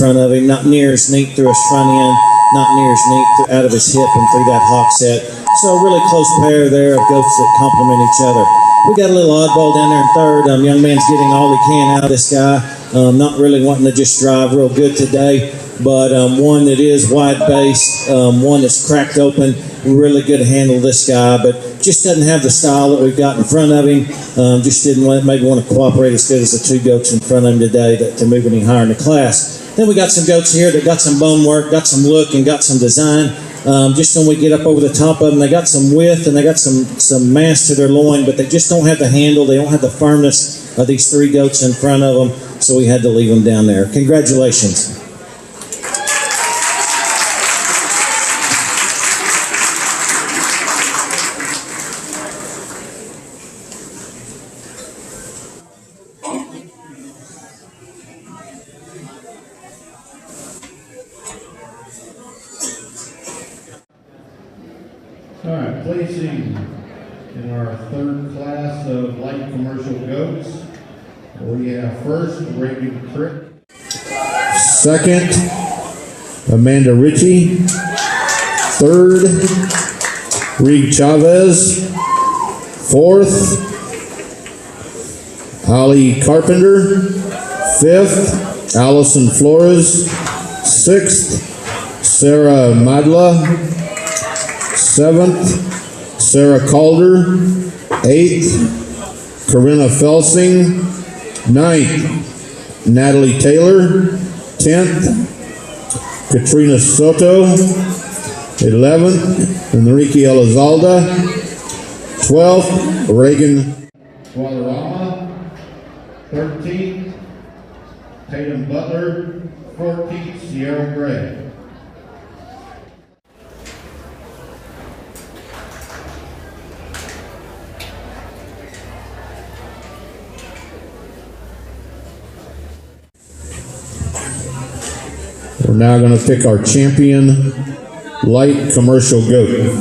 front of him. Not near as neat through his front end, not near as neat out of his hip and through that hock set. So a really close pair there of goats that complement each other. We got a little oddball down there in third. Young man's getting all he can out of this guy. Not really wanting to just drive real good today, but one that is wide-based, one that's cracked open, really good to handle this guy, but just doesn't have the style that we've got in front of him. Just didn't maybe want to cooperate as good as the two goats in front of him today to move any higher in the class. Then we got some goats here that got some bone work, got some look, and got some design. Just when we get up over the top of them, they got some width and they got some mass to their loin, but they just don't have the handle. They don't have the firmness of these three goats in front of them, so we had to leave them down there. Congratulations. All right, placing in our third class of light commercial goats, we have first Reagan Crick. Second, Amanda Ritchie. Third, Reed Chavez. Fourth, Ali Carpenter. Fifth, Allison Flores. Sixth, Sarah Madla. Seventh, Sarah Calder. Eighth, Corinna Felsing. Ninth, Natalie Taylor. 10th, Katrina Soto. 11th, Enrique Elizalda. 12th, Reagan Guadarrama. 13th, Tatum Butler. 14th, Sierra Gray. We're now going to pick our champion light commercial goat.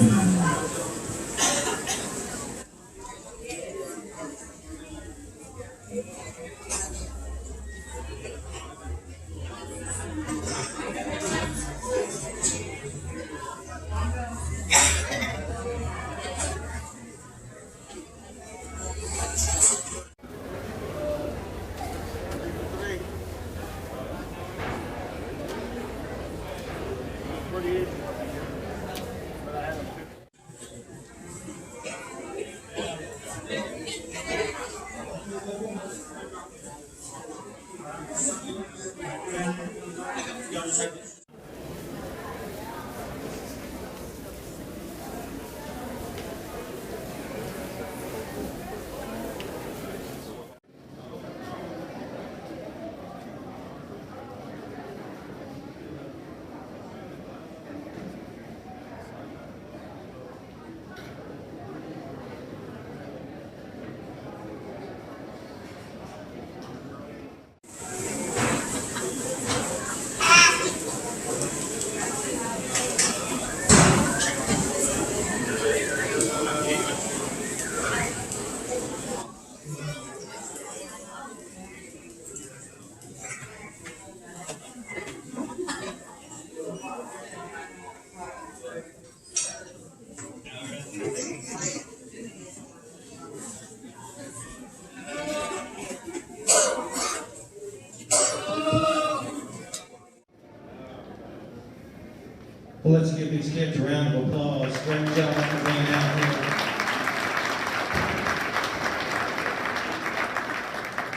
Well, let's give these kids a round of applause. Great job for being out here.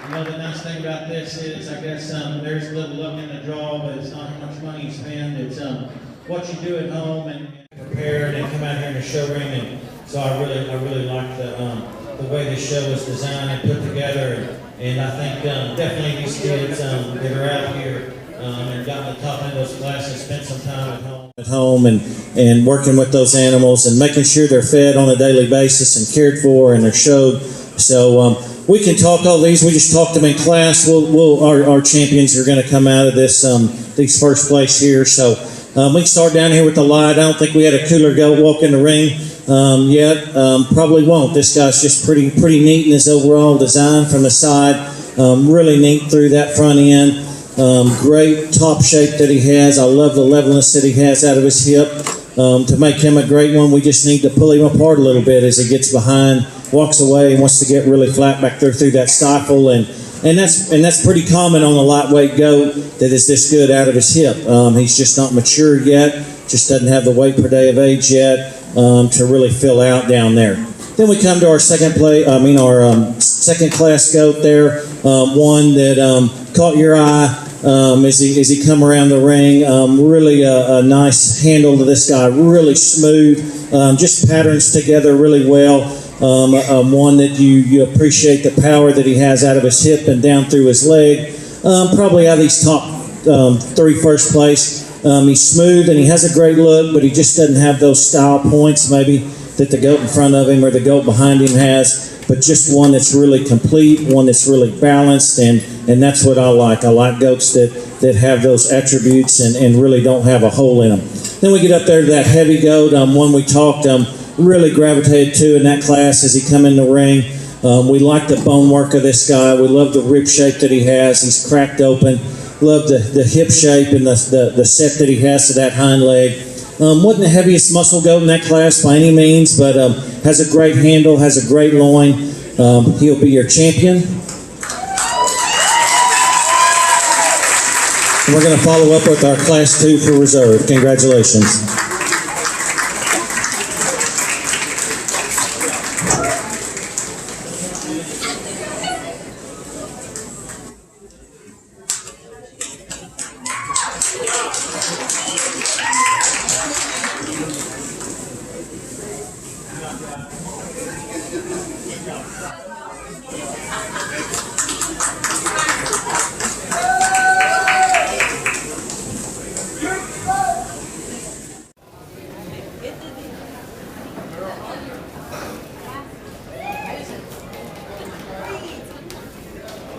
You know, the nice thing about this is, I guess, there's a little luck in the draw, but it's not how much money you spend. It's what you do at home and prepare and come out here in the show ring. And so I really like the way this show is designed and put together. And I think definitely these kids that are out here and got the top end of those classes, spent some time at home and working with those animals and making sure they're fed on a daily basis and cared for and they're showed. So we can talk all these. We just talked them in class. Our champions are going to come out of this these first place here. So we can start down here with the light. I don't think we had a cooler goat walk in the ring yet. Probably won't. This guy's just pretty neat in his overall design from the side. Really neat through that front end. Great top shape that he has. I love the levelness that he has out of his hip. To make him a great one, we just need to pull him apart a little bit as he gets behind, walks away, and wants to get really flat back there through that stifle. And that's pretty common on a lightweight goat that is this good out of his hip. He's just not mature yet, just doesn't have the weight per day of age yet to really fill out down there. Then we come to our second class goat there, one that caught your eye as he come around the ring. Really a nice handle to this guy, really smooth, just patterns together really well. One that you appreciate the power that he has out of his hip and down through his leg. Probably out of these top three first place. He's smooth and he has a great look, but he just doesn't have those style points maybe that the goat in front of him or the goat behind him has, but just one that's really complete, one that's really balanced, and that's what I like. I like goats that have those attributes and really don't have a hole in them. Then we get up there to that heavy goat, one we talked really gravitated to in that class as he come in the ring. We like the bone work of this guy. We love the rib shape that he has. He's cracked open. Love the hip shape and the set that he has to that hind leg. Wasn't the heaviest muscle goat in that class by any means, but has a great handle, has a great loin. He'll be your champion. And we're going to follow up with our Class 2 for reserve. Congratulations.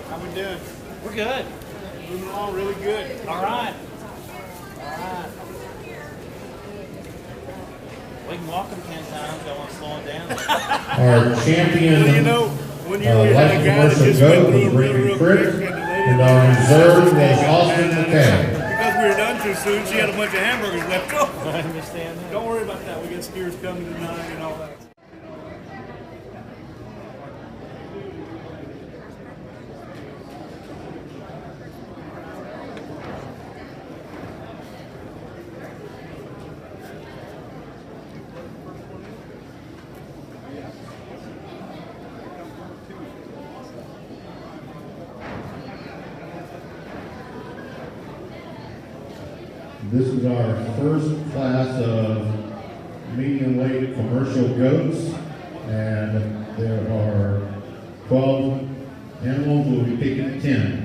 How we doing? We're good. Moving along really good. All right. We can walk them 10 times. I want to slow them down. Our champion Well, you know, when you had light a guy that commercial just goat went was real Ricky quick, Crick, and the lady and our reserve was Austin McKay. because we were done too soon, she had a bunch of hamburgers left over. I understand that. Don't worry about that. We got steers coming tonight and all that. This is our first class of medium weight commercial goats, and there are 12 animals. We'll be picking 10.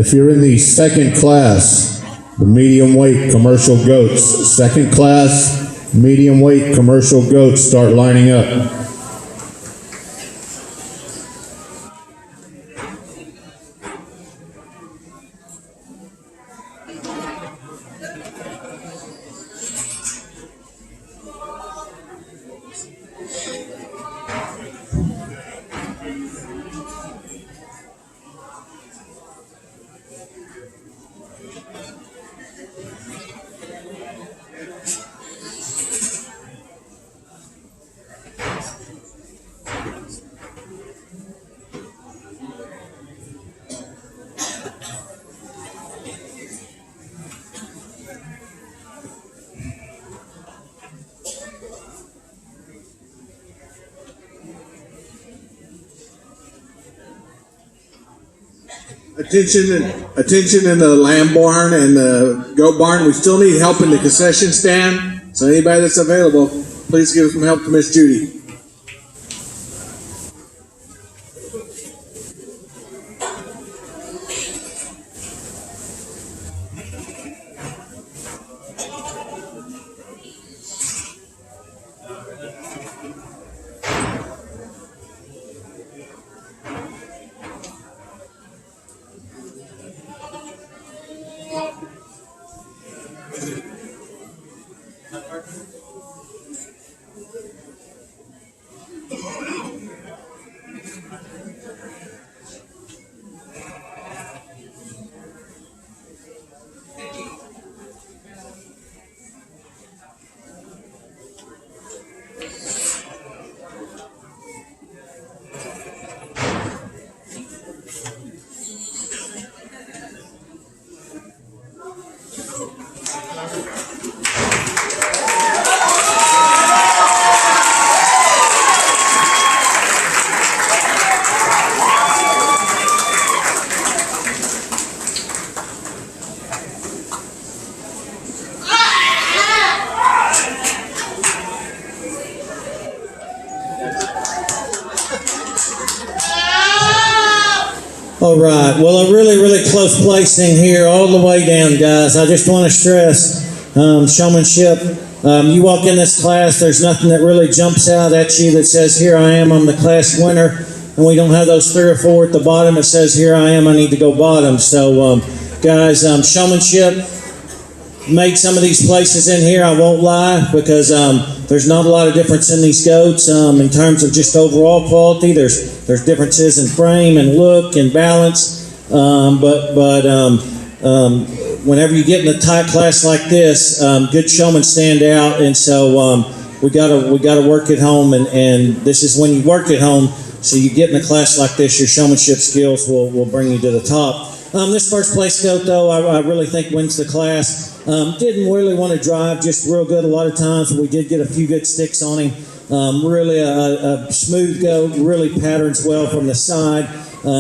If you're in the second class, the medium weight commercial goats, second class, medium weight commercial goats, start lining up. Attention in the lamb barn and the goat barn. We still need help in the concession stand. So anybody that's available, please give some help to Miss Judy. All right. Well, a really close placing here all the way down, guys. I just want to stress showmanship. You walk in this class, there's nothing that really jumps out at you that says, here I am, I'm the class winner. And we don't have those 3 or 4 at the bottom that says, here I am, I need to go bottom. So, guys, showmanship. Made some of these places in here, I won't lie, because there's not a lot of difference in these goats in terms of just overall quality. There's differences in frame and look and balance, but whenever you get in a tight class like this, good showmen stand out, and so we gotta work at home, and this is when you work at home. So you get in a class like this, your showmanship skills will bring you to the top. This first place goat, though, I really think wins the class. Didn't really want to drive, just real good a lot of times, but we did get a few good sticks on him. Really a smooth goat, really patterns well from the side.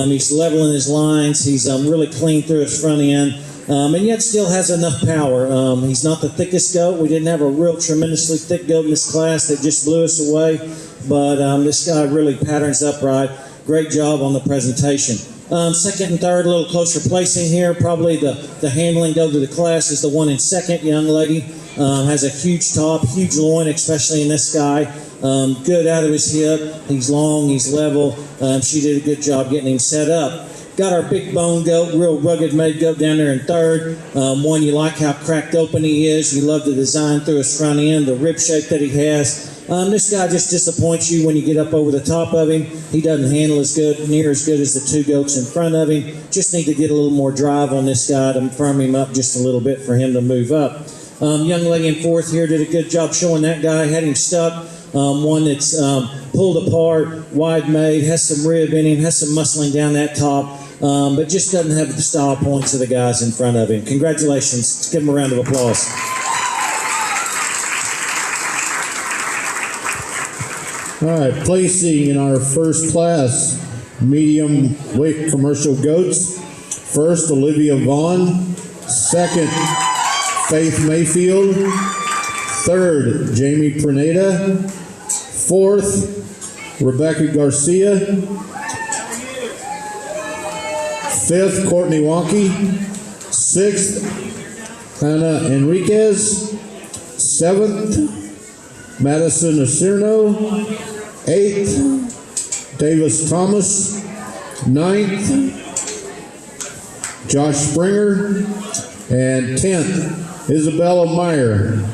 He's leveling his lines. He's really clean through his front end, and yet still has enough power. He's not the thickest goat. We didn't have a real tremendously thick goat in this class that just blew us away, but this guy really patterns upright. Great job on the presentation. Second and third, a little closer placing here. Probably the handling goat to the class is the one in second. Young lady has a huge top, huge loin, especially in this guy. Good out of his hip. He's long, he's level. She did a good job getting him set up. Got our big bone goat, real rugged made goat down there in third. One, you like how cracked open he is. You love the design through his front end, the rib shape that he has. This guy just disappoints you when you get up over the top of him. He doesn't handle near as good as the 2 goats in front of him. Just need to get a little more drive on this guy to firm him up just a little bit for him to move up. Young lady in fourth here did a good job showing that guy. Had him stuck. One that's pulled apart, wide made, has some rib in him, has some muscling down that top, but just doesn't have the style points of the guys in front of him. Congratulations. Let's give him a round of applause. All right, placing in our first class, medium weight commercial goats. First, Olivia Vaughn. Second, Faith Mayfield. Third, Jamie Perneda. Fourth, Rebecca Garcia. Fifth, Courtney Wonky. Sixth, Hannah Enriquez. Seventh, Madison Acerno. Eighth, Davis Thomas. Ninth, Josh Springer. And 10th, Isabella Meyer.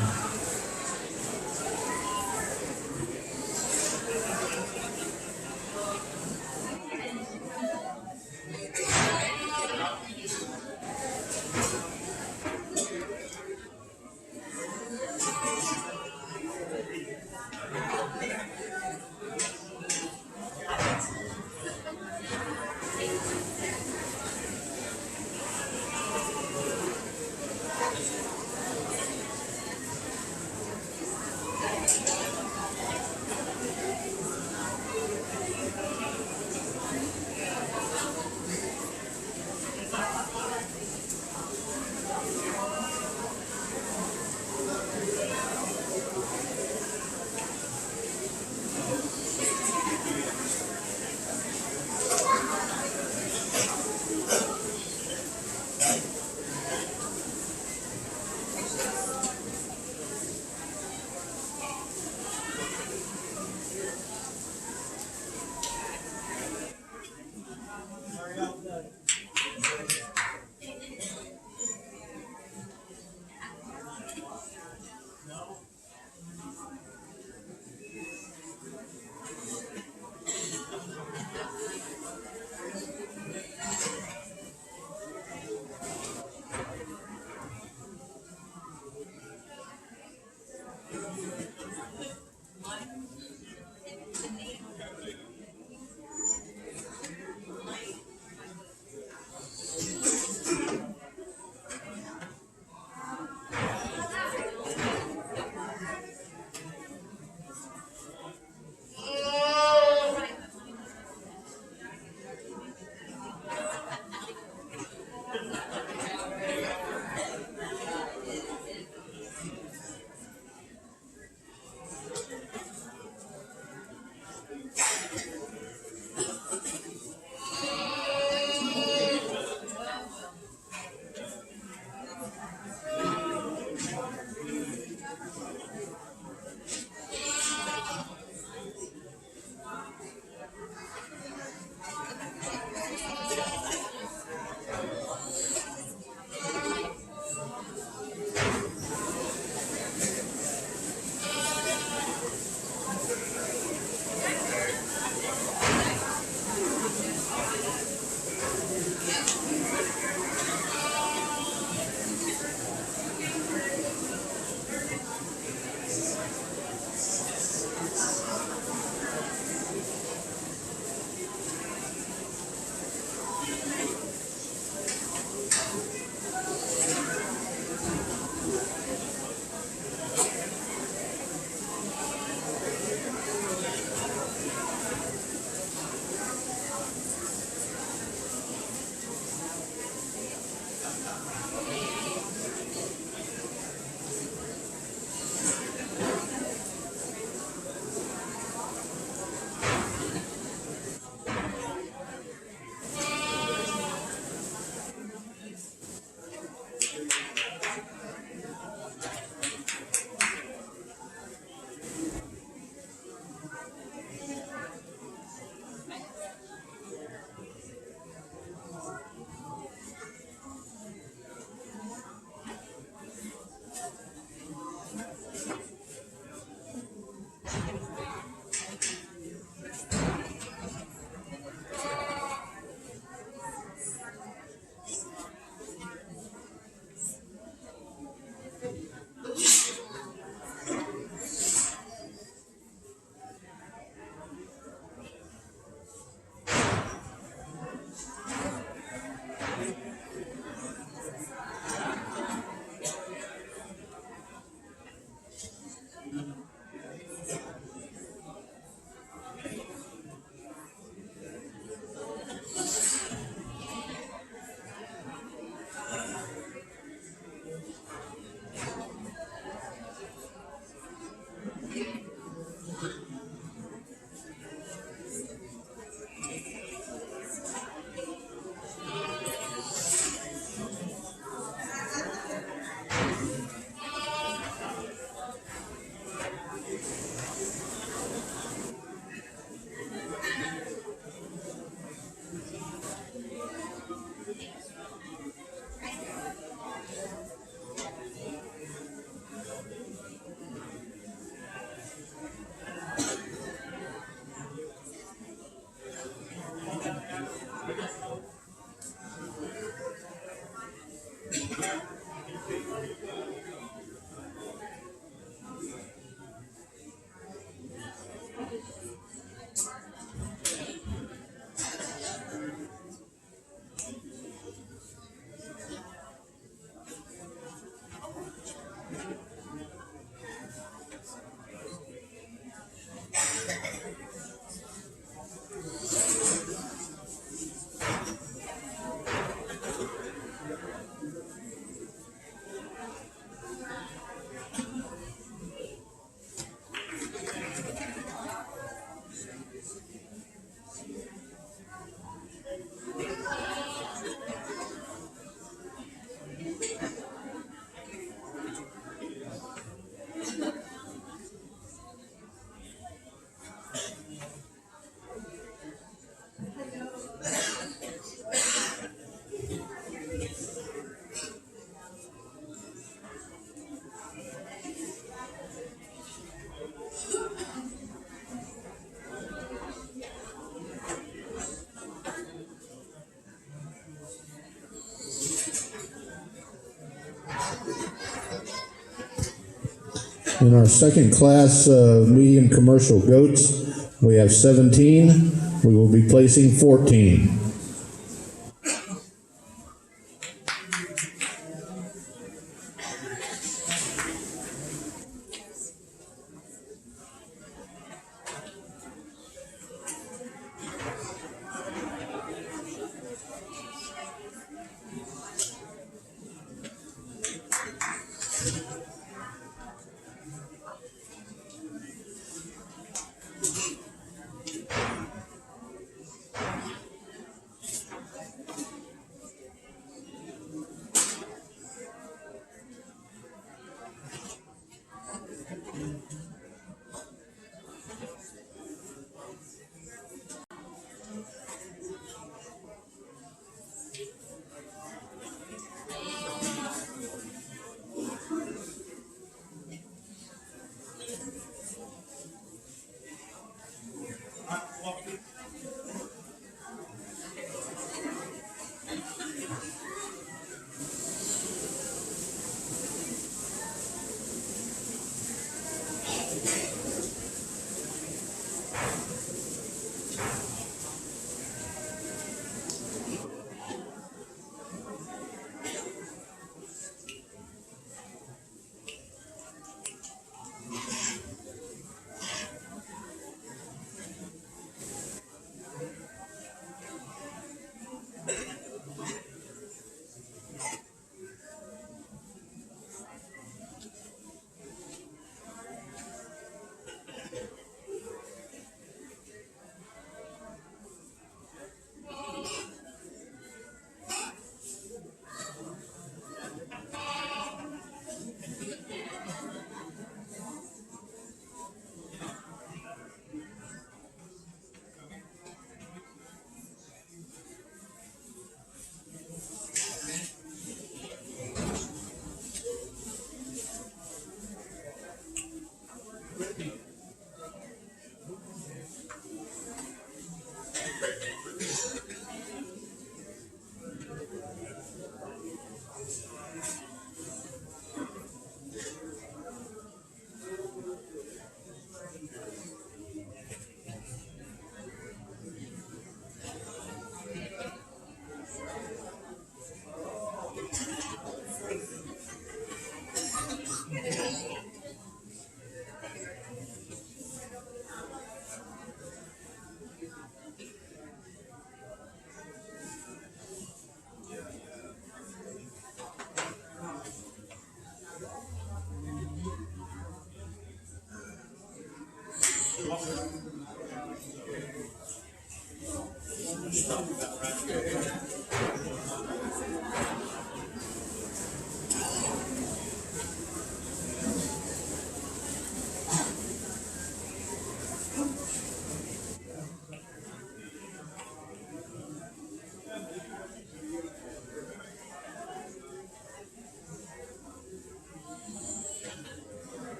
In our second class of medium commercial goats, we have 17. We will be placing 14.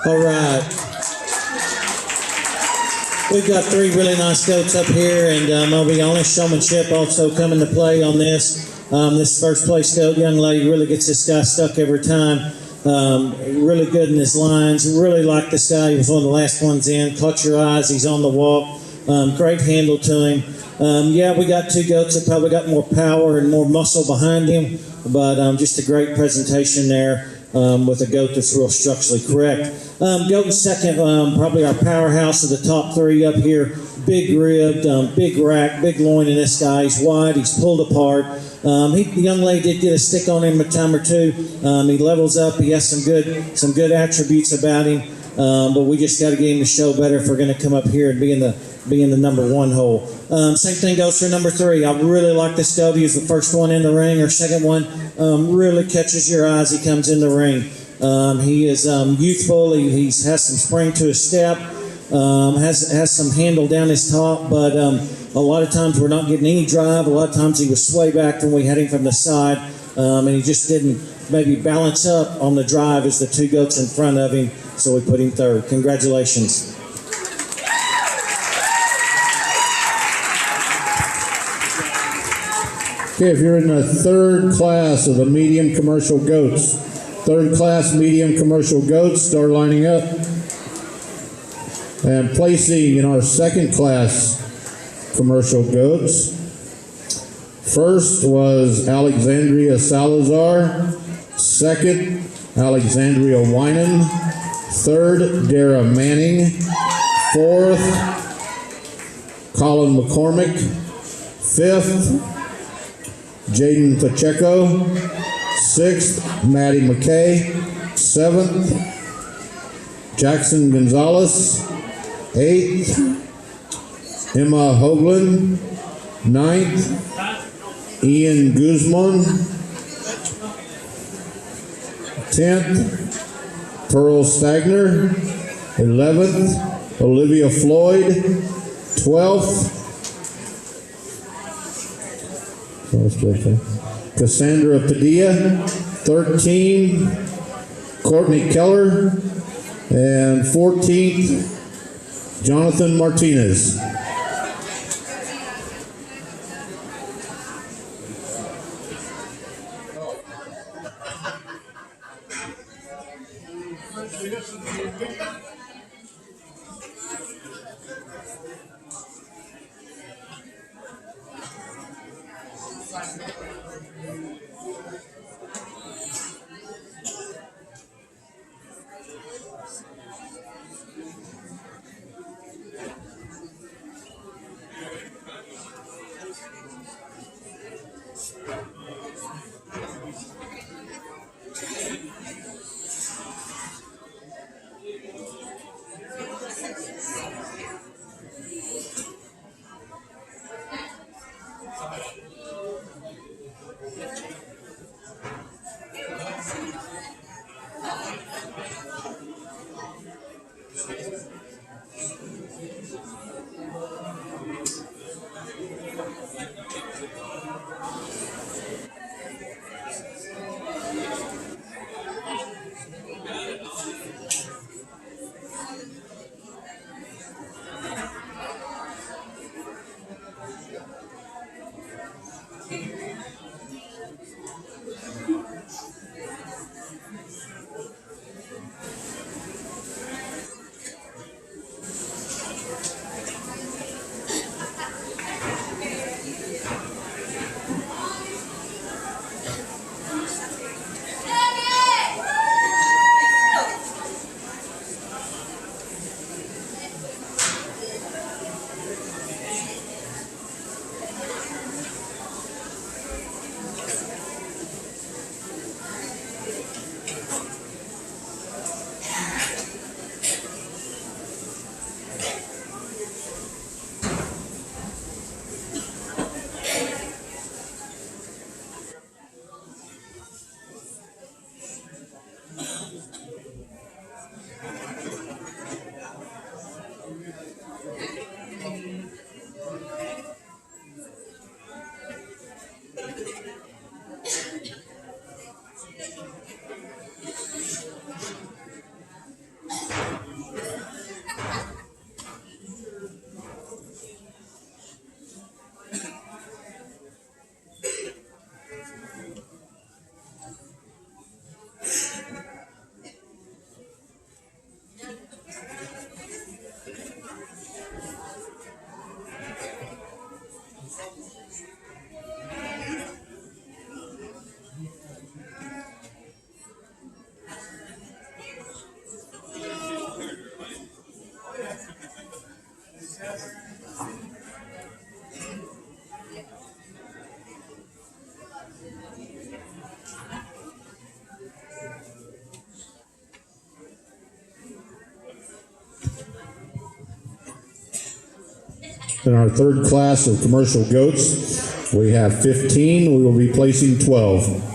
All right. We've got three really nice goats up here, and I'll be honest, showmanship also come into play on this. This first place goat, young lady, really gets this guy stuck every time. Really good in his lines. Really like this guy. He was one of the last ones in. Caught your eyes. He's on the walk. Great handle to him. Yeah, we got two goats that probably got more power and more muscle behind him, but just a great presentation there. With a goat that's real structurally correct. Goat in second, probably our powerhouse of the top three up here. Big ribbed, big rack, big loin in this guy. He's wide, he's pulled apart. The young lady did get a stick on him a time or two. He levels up, he has some good attributes about him. But we just got to get him to show better if we're going to come up here and be in the number one hole. Same thing goes for number three. I really like this goat. He was the first one in the ring, or second one. Really catches your eyes. He comes in the ring. He is youthful. He has some spring to his step. Has some handle down his top, but a lot of times we're not getting any drive. A lot of times he was sway back when we had him from the side, and he just didn't maybe balance up on the drive as the two goats in front of him, so we put him third. Congratulations. Okay, if you're in the third class of the medium commercial goats, third class medium commercial goats, start lining up. And placing in our second class commercial goats, first was Alexandria Salazar, second Alexandria Winan, third Dara Manning, fourth Colin McCormick, fifth Jaden Pacheco, sixth Maddie McKay, seventh Jackson Gonzalez, eighth Emma Hoagland, ninth Ian Guzman, 10th Pearl Stagner, 11th Olivia Floyd, 12th Cassandra Padilla, 13 Courtney Keller, and 14th Jonathan Martinez. In our third class of commercial goats, we have 15. We will be placing 12.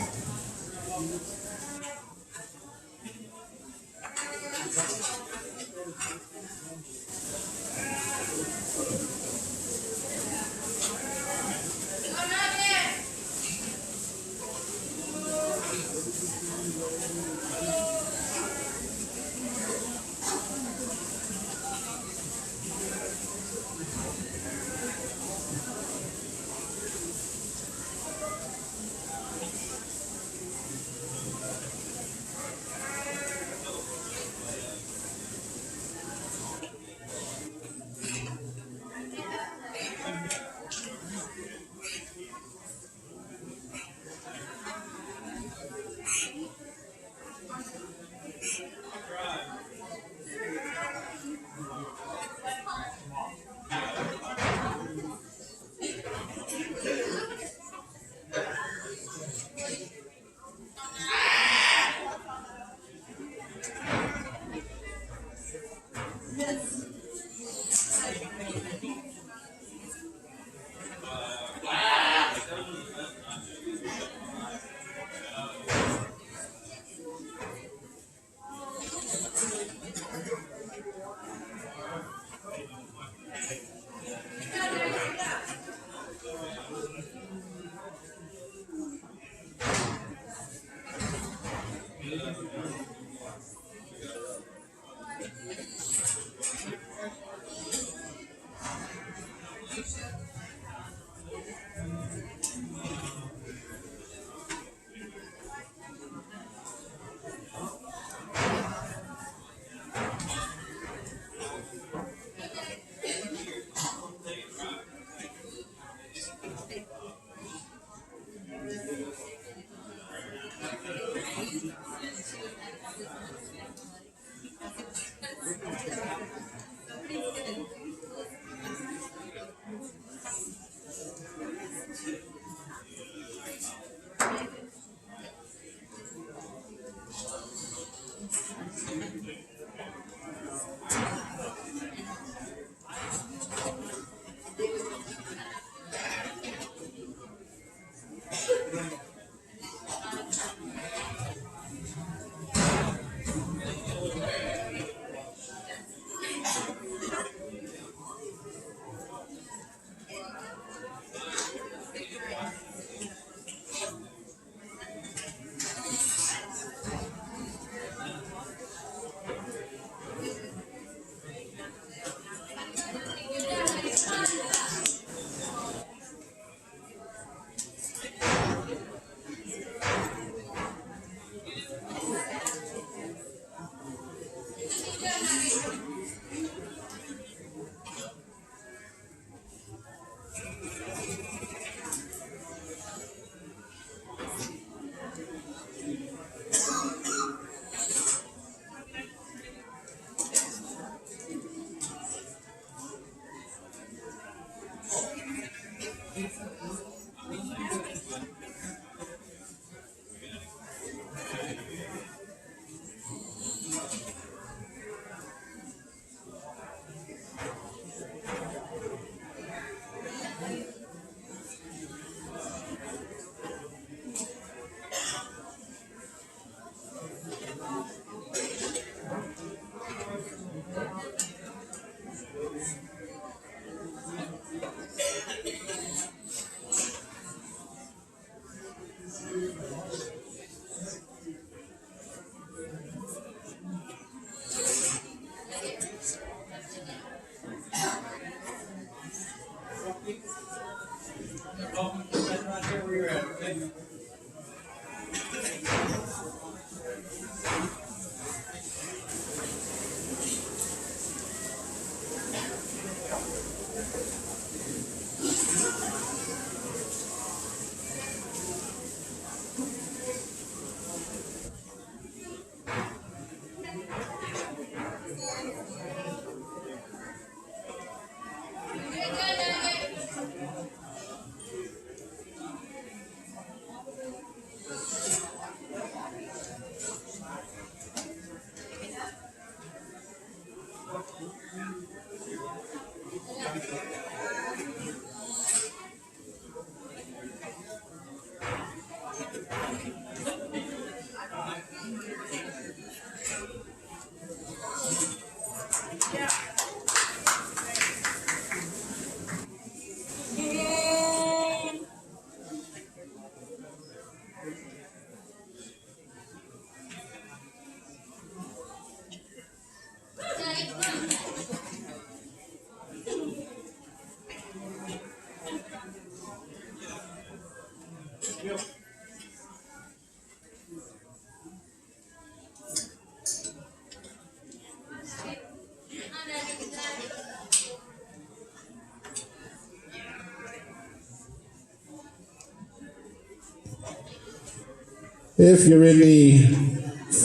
If you're in the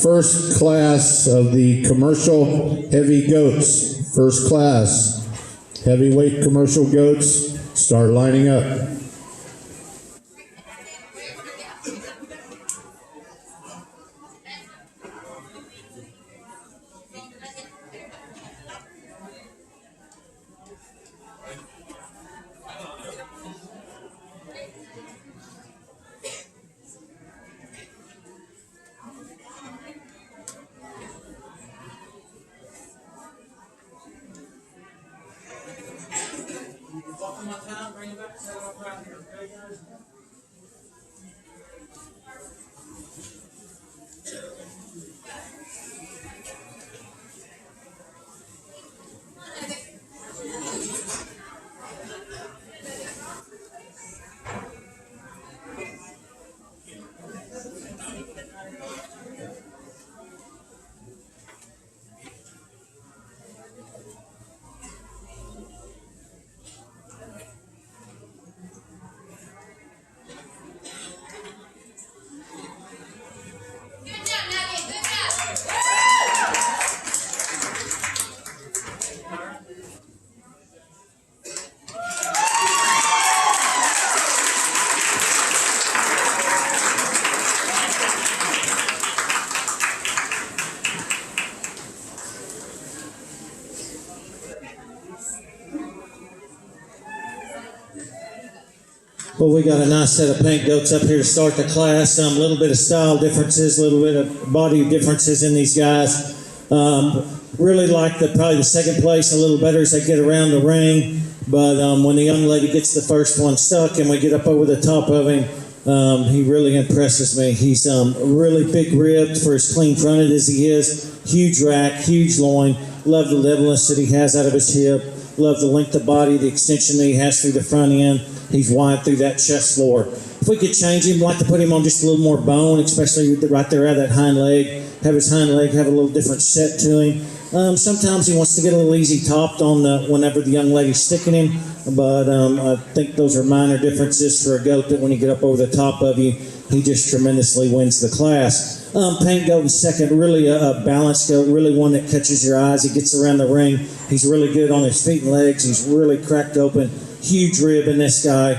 first class of the commercial heavy goats, first class, heavyweight commercial goats, start lining up. one time, bring it back, set it up right here, okay, guys? Well, we got a nice set of paint goats up here to start the class. A little bit of style differences, a little bit of body differences in these guys. Really like probably the second place a little better as they get around the ring. But when the young lady gets the first one stuck and we get up over the top of him, he really impresses me. He's really big ribbed for as clean fronted as he is. Huge rack, huge loin. Love the levelness that he has out of his hip. Love the length of body, the extension that he has through the front end. He's wide through that chest floor. If we could change him, I'd like to put him on just a little more bone, especially right there at that hind leg. Have his hind leg have a little different set to him. Sometimes he wants to get a little easy topped on whenever the young lady's sticking him, but I think those are minor differences for a goat that when you get up over the top of you, he just tremendously wins the class. Paint goat in second, really a balanced goat, really one that catches your eyes. He gets around the ring. He's really good on his feet and legs. He's really cracked open. Huge rib in this guy.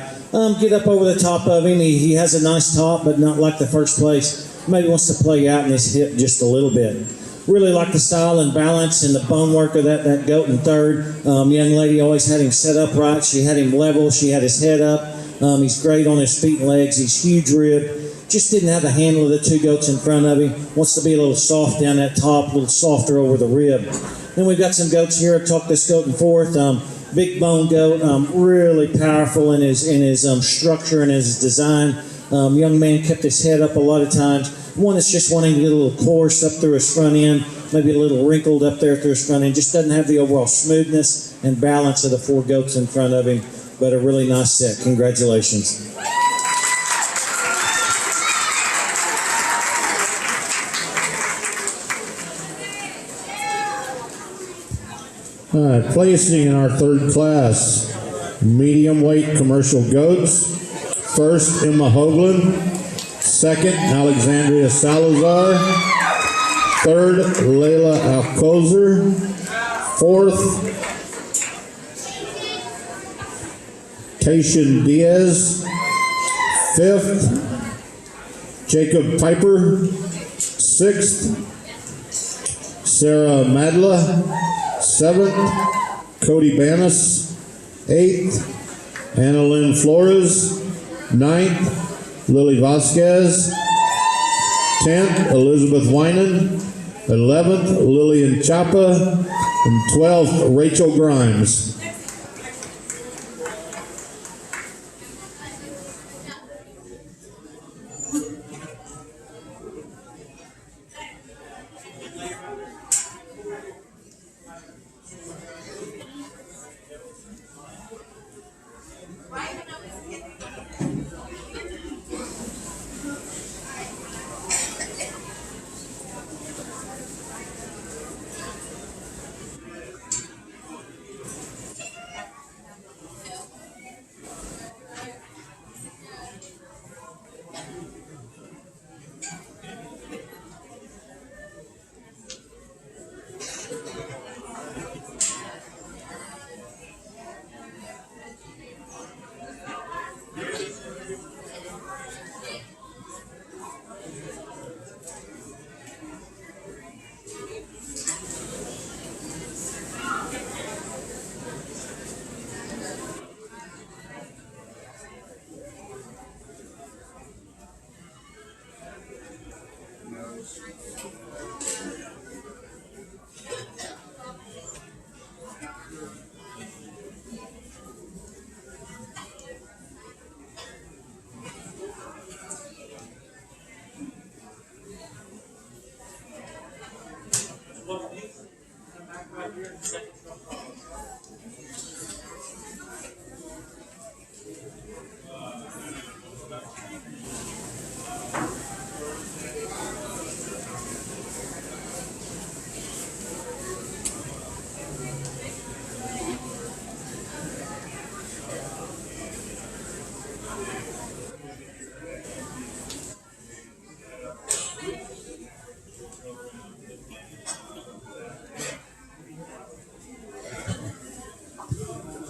Get up over the top of him. He has a nice top, but not like the first place. Maybe wants to play out in his hip just a little bit. Really like the style and balance and the bone work of that goat in third. Young lady always had him set up right. She had him level. She had his head up. He's great on his feet and legs. He's huge rib. Just didn't have the handle of the two goats in front of him. Wants to be a little soft down that top, a little softer over the rib. Then we've got some goats here. I talked this goat in fourth. Big bone goat, really powerful in his structure and his design. Young man kept his head up a lot of times. One that's just wanting to get a little coarse up through his front end, maybe a little wrinkled up there through his front end. Just doesn't have the overall smoothness and balance of the four goats in front of him, but a really nice set. Congratulations. All right, placing in our third class, medium weight commercial goats. First, Emma Hoagland. Second, Alexandria Salazar. Third, Layla Alcozer. Fourth, Taishan Diaz. Fifth, Jacob Piper. Sixth, Sarah Madla. Seventh, Cody Banis. Eighth, Anna Lynn Flores. Ninth, Lily Vasquez. 10th, Elizabeth Winan. 11th, Lillian Chapa. And 12th, Rachel Grimes.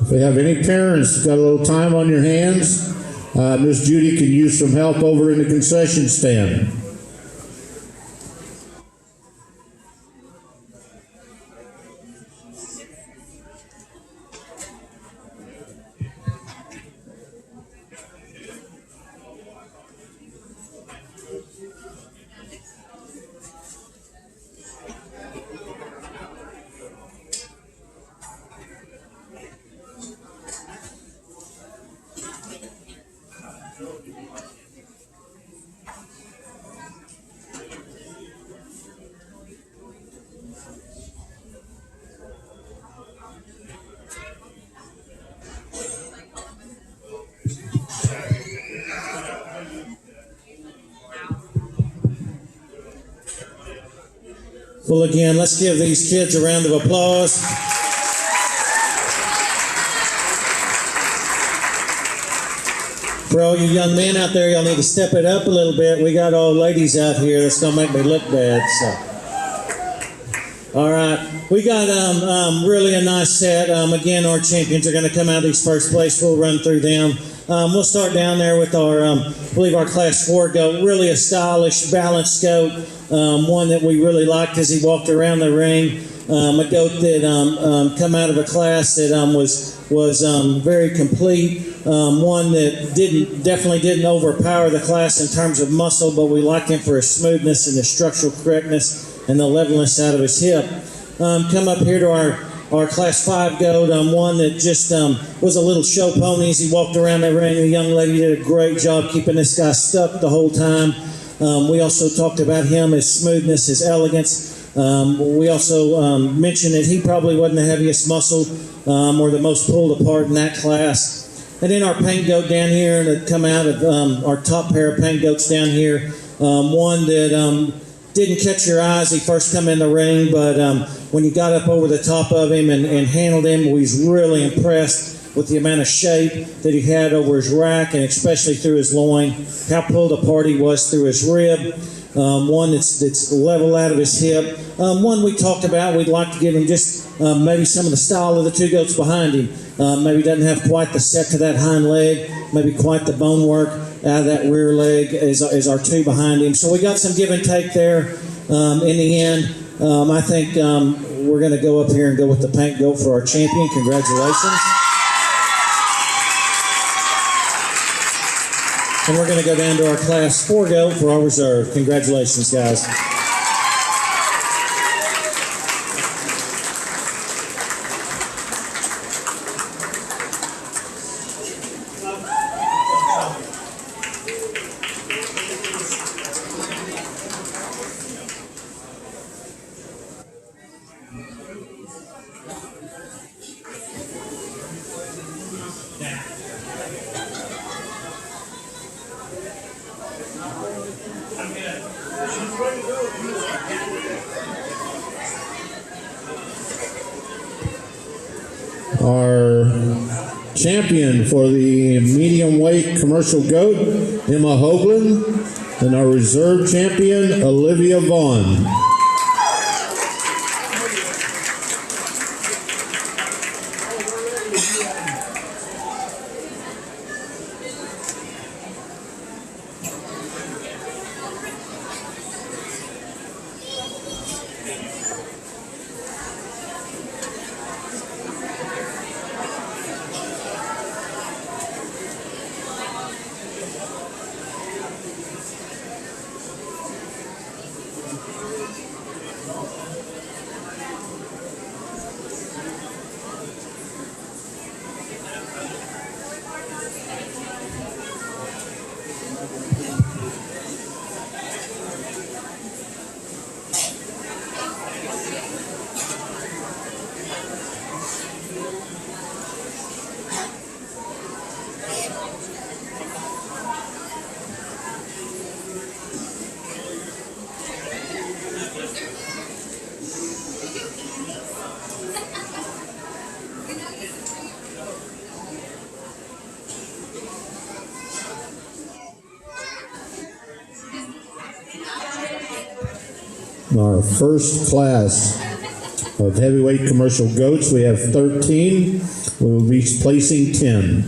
If we have any parents got a little time on your hands, Miss Judy can use some help over in the concession stand. Well, again, let's give these kids a round of applause. For all you young men out there, y'all need to step it up a little bit. We got all ladies out here. That's going to make me look bad. So, all right. We got really a nice set. Again, our champions are going to come out of these first place. We'll run through them. We'll start down there with our, I believe our Class 4 goat. Really a stylish, balanced goat. One that we really liked as he walked around the ring. A goat that come out of a class that was very complete. One that definitely didn't overpower the class in terms of muscle, but we liked him for his smoothness and his structural correctness and the levelness out of his hip. Come up here to our Class 5 goat, one that just was a little show pony as he walked around the ring. The young lady did a great job keeping this guy stuck the whole time. We also talked about him, his smoothness, his elegance. We also mentioned that he probably wasn't the heaviest muscle or the most pulled apart in that class. And then our paint goat down here that come out of our top pair of paint goats down here. One that didn't catch your eye as he first come in the ring, but when you got up over the top of him and handled him, we was really impressed with the amount of shape that he had over his rack and especially through his loin, how pulled apart he was through his rib. One that's level out of his hip. One we talked about, we'd like to give him just maybe some of the style of the two goats behind him. Maybe doesn't have quite the set to that hind leg, maybe quite the bone work out of that rear leg as our two behind him. So we got some give and take there in the end. I think we're going to go up here and go with the paint goat for our champion. Congratulations. And we're going to go down to our Class 4 goat for our reserve. Congratulations, guys. Our champion for the medium weight commercial goat, Emma Hoagland, and our reserve champion, Olivia Vaughn. Our first class of heavyweight commercial goats. We have 13. We will be placing 10.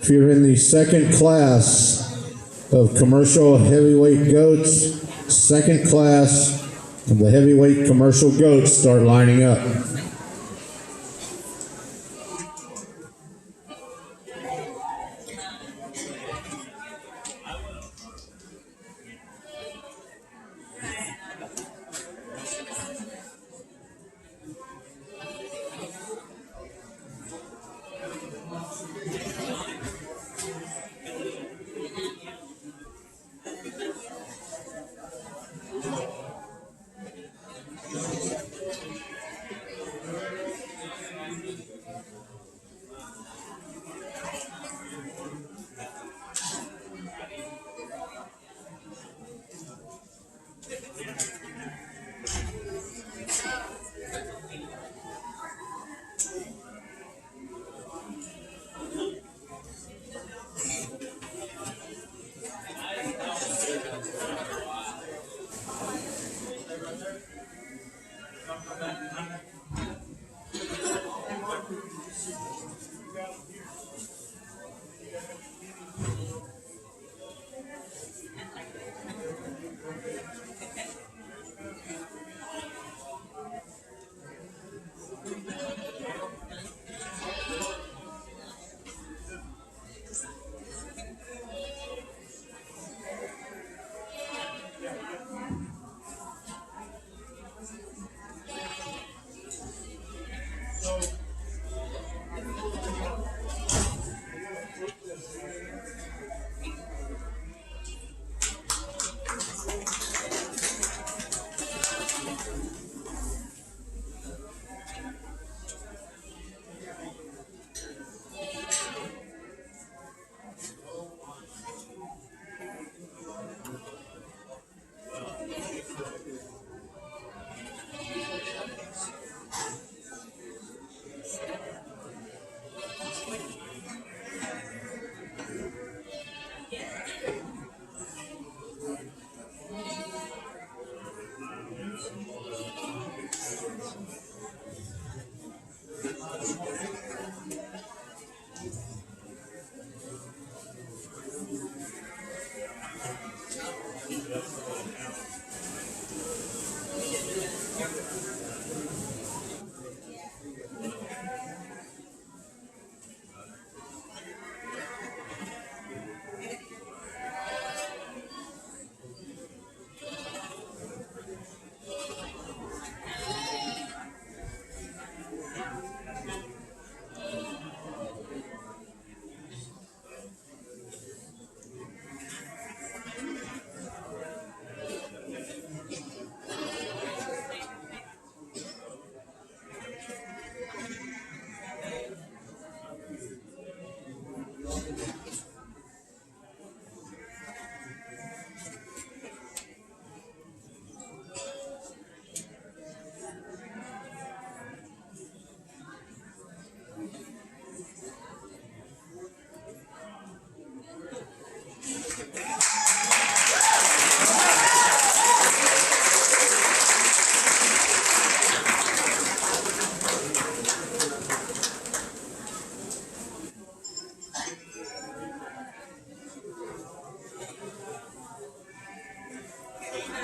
If you're in the second class of commercial heavyweight goats, second class of the heavyweight commercial goats, start lining up.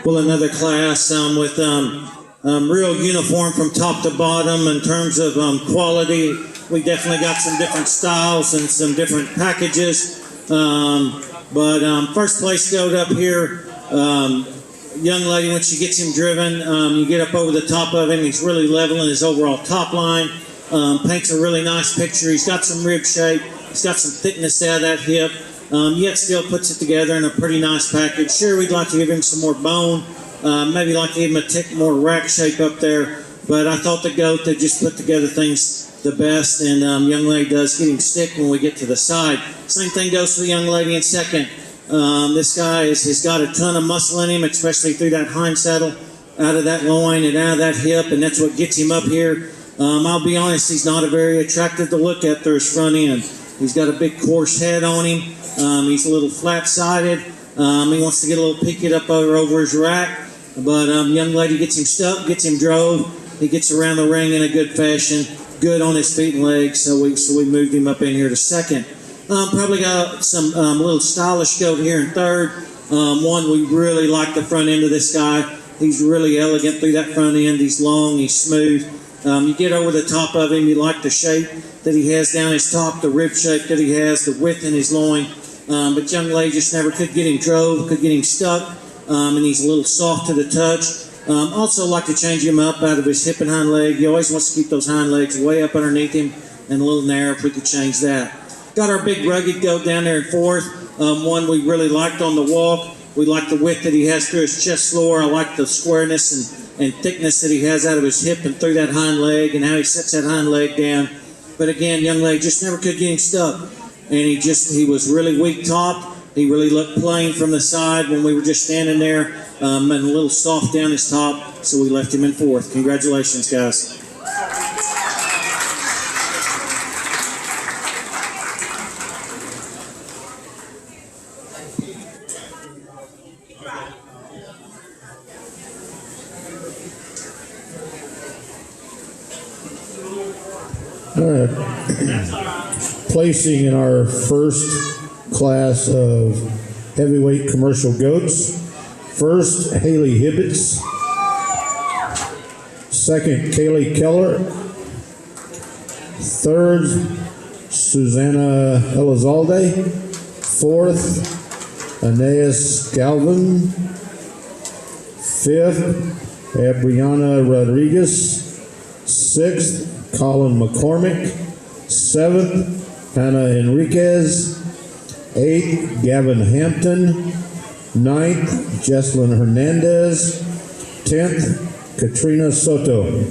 Well, another class with real uniform from top to bottom in terms of quality. We definitely got some different styles and some different packages. But first place goat up here, young lady, when she gets him driven, you get up over the top of him. He's really leveling his overall top line. Paints a really nice picture. He's got some rib shape. He's got some thickness out of that hip. Yet still puts it together in a pretty nice package. Sure, we'd like to give him some more bone. Maybe like to give him a tick more rack shape up there. But I thought the goat that just put together things the best. And young lady does get him stick when we get to the side. Same thing goes for the young lady in second. This guy has got a ton of muscle in him, especially through that hind saddle, out of that loin and out of that hip. And that's what gets him up here. I'll be honest, he's not a very attractive to look at through his front end. He's got a big coarse head on him. He's a little flat-sided. He wants to get a little peaked up over his rack. But young lady gets him stuck, gets him drove. He gets around the ring in a good fashion, good on his feet and legs. So we moved him up in here to second. Probably got some little stylish goat here in third. One, we really like the front end of this guy. He's really elegant through that front end. He's long, he's smooth. You get over the top of him, you like the shape that he has down his top, the rib shape that he has, the width in his loin. But young lady just never could get him drove, could get him stuck, and he's a little soft to the touch. Also like to change him up out of his hip and hind leg. He always wants to keep those hind legs way up underneath him and a little narrow if we could change that. Got our big rugged goat down there in fourth. One we really liked on the walk. We like the width that he has through his chest floor. I like the squareness and thickness that he has out of his hip and through that hind leg and how he sets that hind leg down. But again, young lady just never could get him stuck. And he was really weak topped. He really looked plain from the side when we were just standing there and a little soft down his top. So we left him in fourth. Congratulations, guys. All right. Placing in our first class of heavyweight commercial goats. First, Haley Hibbets. Second, Kaylee Keller. Third, Susanna Elizalde. Fourth, Aeneas Galvin. Fifth, Abriana Rodriguez. Sixth, Colin McCormick. Seventh, Hannah Enriquez. Eighth, Gavin Hampton. Ninth, Jesslyn Hernandez. 10th, Katrina Soto.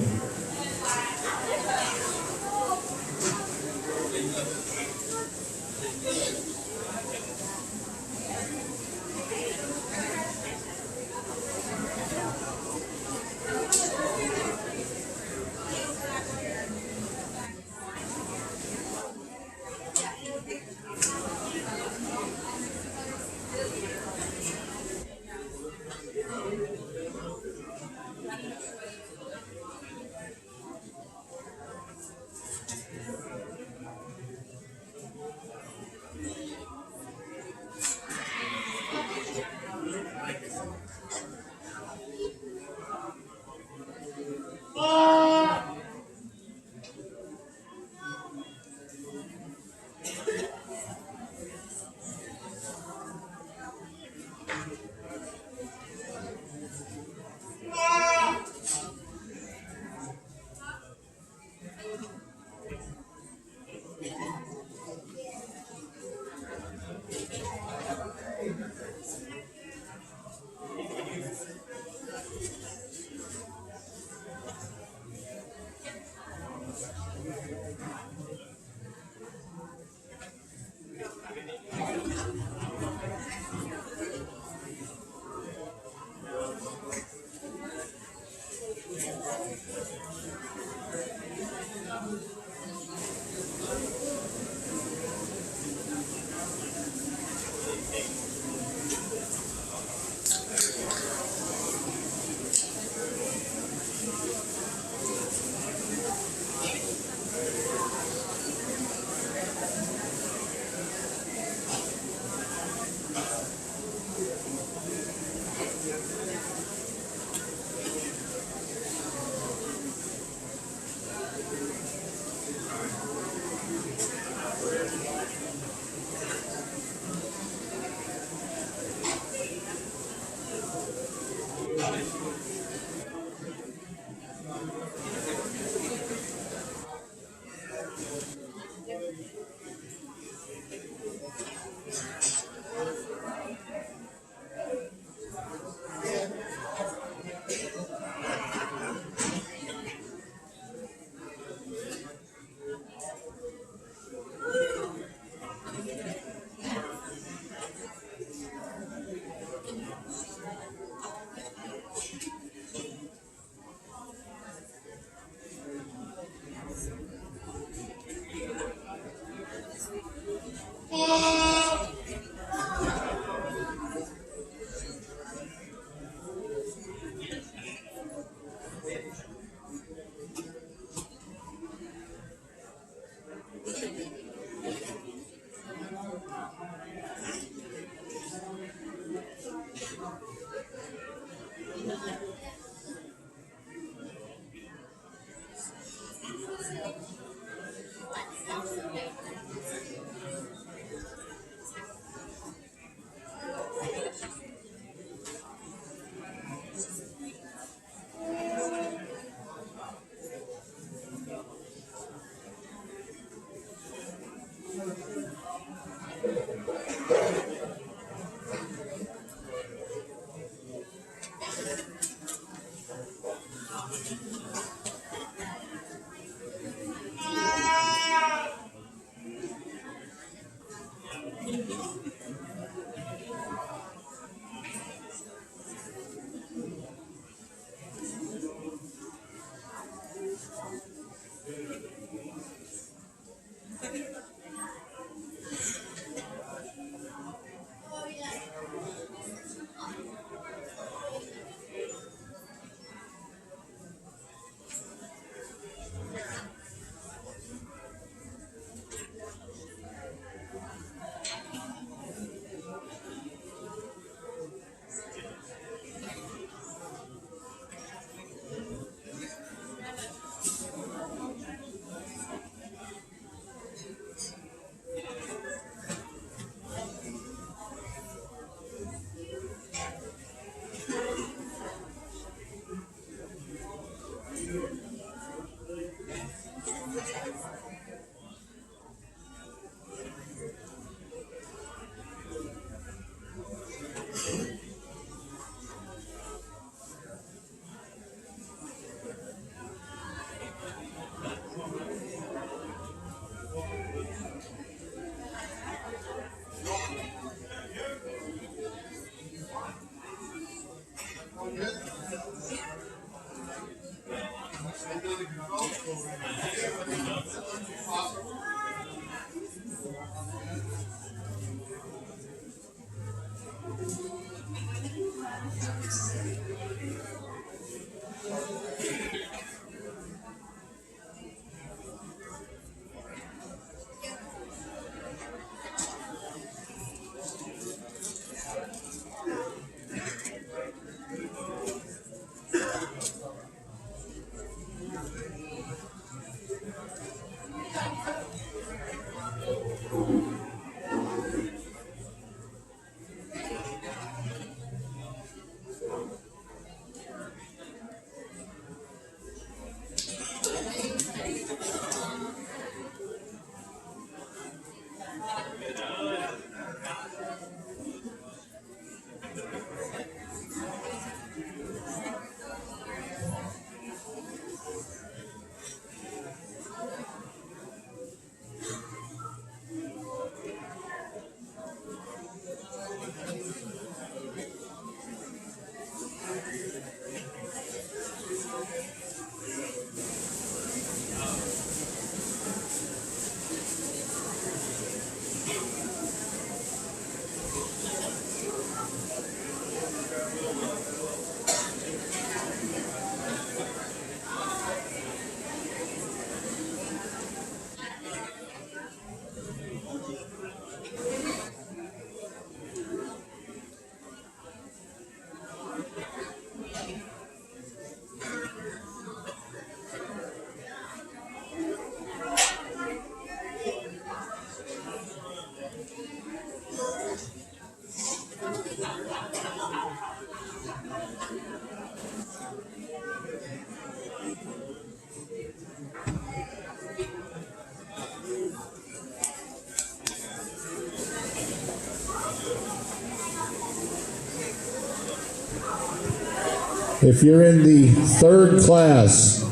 If you're in the third class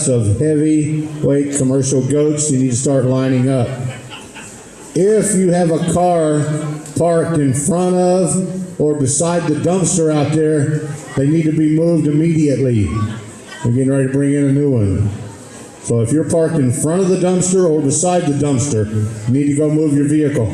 of heavyweight commercial goats, you need to start lining up. If you have a car parked in front of or beside the dumpster out there, they need to be moved immediately. We're getting ready to bring in a new one. So if you're parked in front of the dumpster or beside the dumpster, you need to go move your vehicle.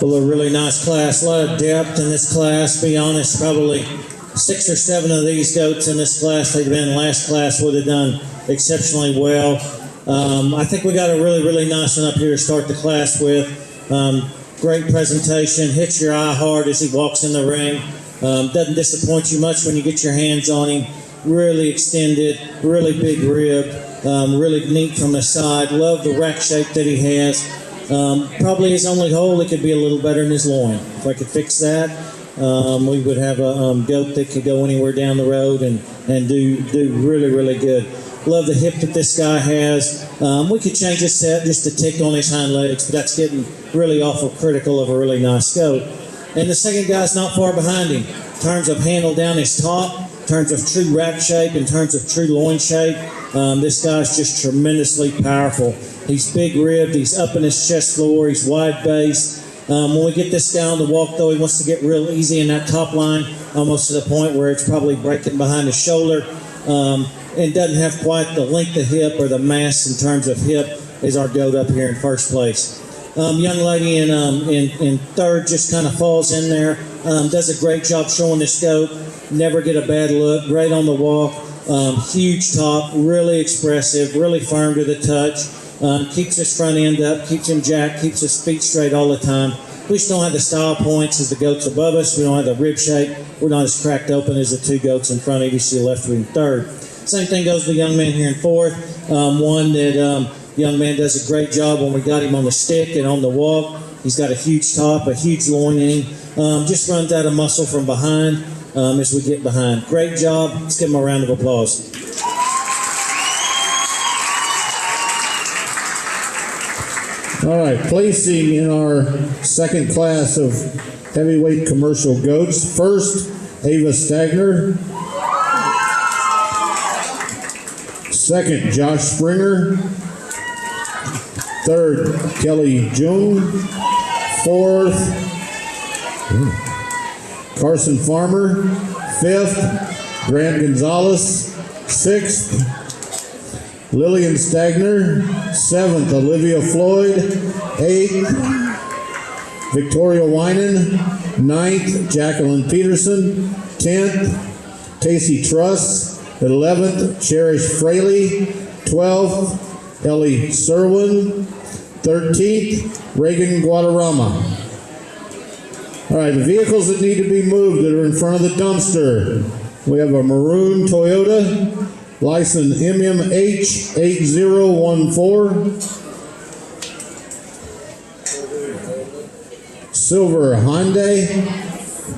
Well, a really nice class, a lot of depth in this class. Be honest, probably 6 or 7 of these goats in this class, they've been in last class, would have done exceptionally well. I think we got a really nice one up here to start the class with. Great presentation, hits your eye hard as he walks in the ring. Doesn't disappoint you much when you get your hands on him. Really extended, really big rib, really neat from the side. Love the rack shape that he has. Probably his only hole, it could be a little better in his loin. If I could fix that, we would have a goat that could go anywhere down the road and do really good. Love the hip that this guy has. We could change his set just a tick on his hind legs, but that's getting really awful critical of a really nice goat. And the second guy's not far behind him. In terms of handle down his top, in terms of true rack shape, in terms of true loin shape, this guy's just tremendously powerful. He's big ribbed, he's up in his chest floor, he's wide based. When we get this guy on the walk though, he wants to get real easy in that top line, almost to the point where it's probably breaking behind his shoulder. And doesn't have quite the length of hip or the mass in terms of hip as our goat up here in first place. Young lady in third just kind of falls in there, does a great job showing this goat, never get a bad look, great on the walk, huge top, really expressive, really firm to the touch, keeps his front end up, keeps him jacked, keeps his feet straight all the time. We just don't have the style points as the goats above us, we don't have the rib shape, we're not as cracked open as the 2 goats in front of you see left in third. Same thing goes to the young man here in fourth, one that young man does a great job when we got him on the stick and on the walk. He's got a huge top, a huge loin in him. Just runs out of muscle from behind as we get behind. Great job. Let's give him a round of applause. All right, placing in our second class of heavyweight commercial goats. First, Ava Stagner. Second, Josh Springer. Third, Kelly Jung. Fourth, Carson Farmer. Fifth, Grant Gonzalez. Sixth, Lillian Stagner. Seventh, Olivia Floyd. Eighth, Victoria Winan. Ninth, Jacqueline Peterson. 10th, Casey Truss. 11th, Cherish Fraley. 12th, Ellie Serwin. 13th, Reagan Guadarrama. All right, the vehicles that need to be moved that are in front of the dumpster. We have a maroon Toyota, license MMH 8014. Silver Hyundai,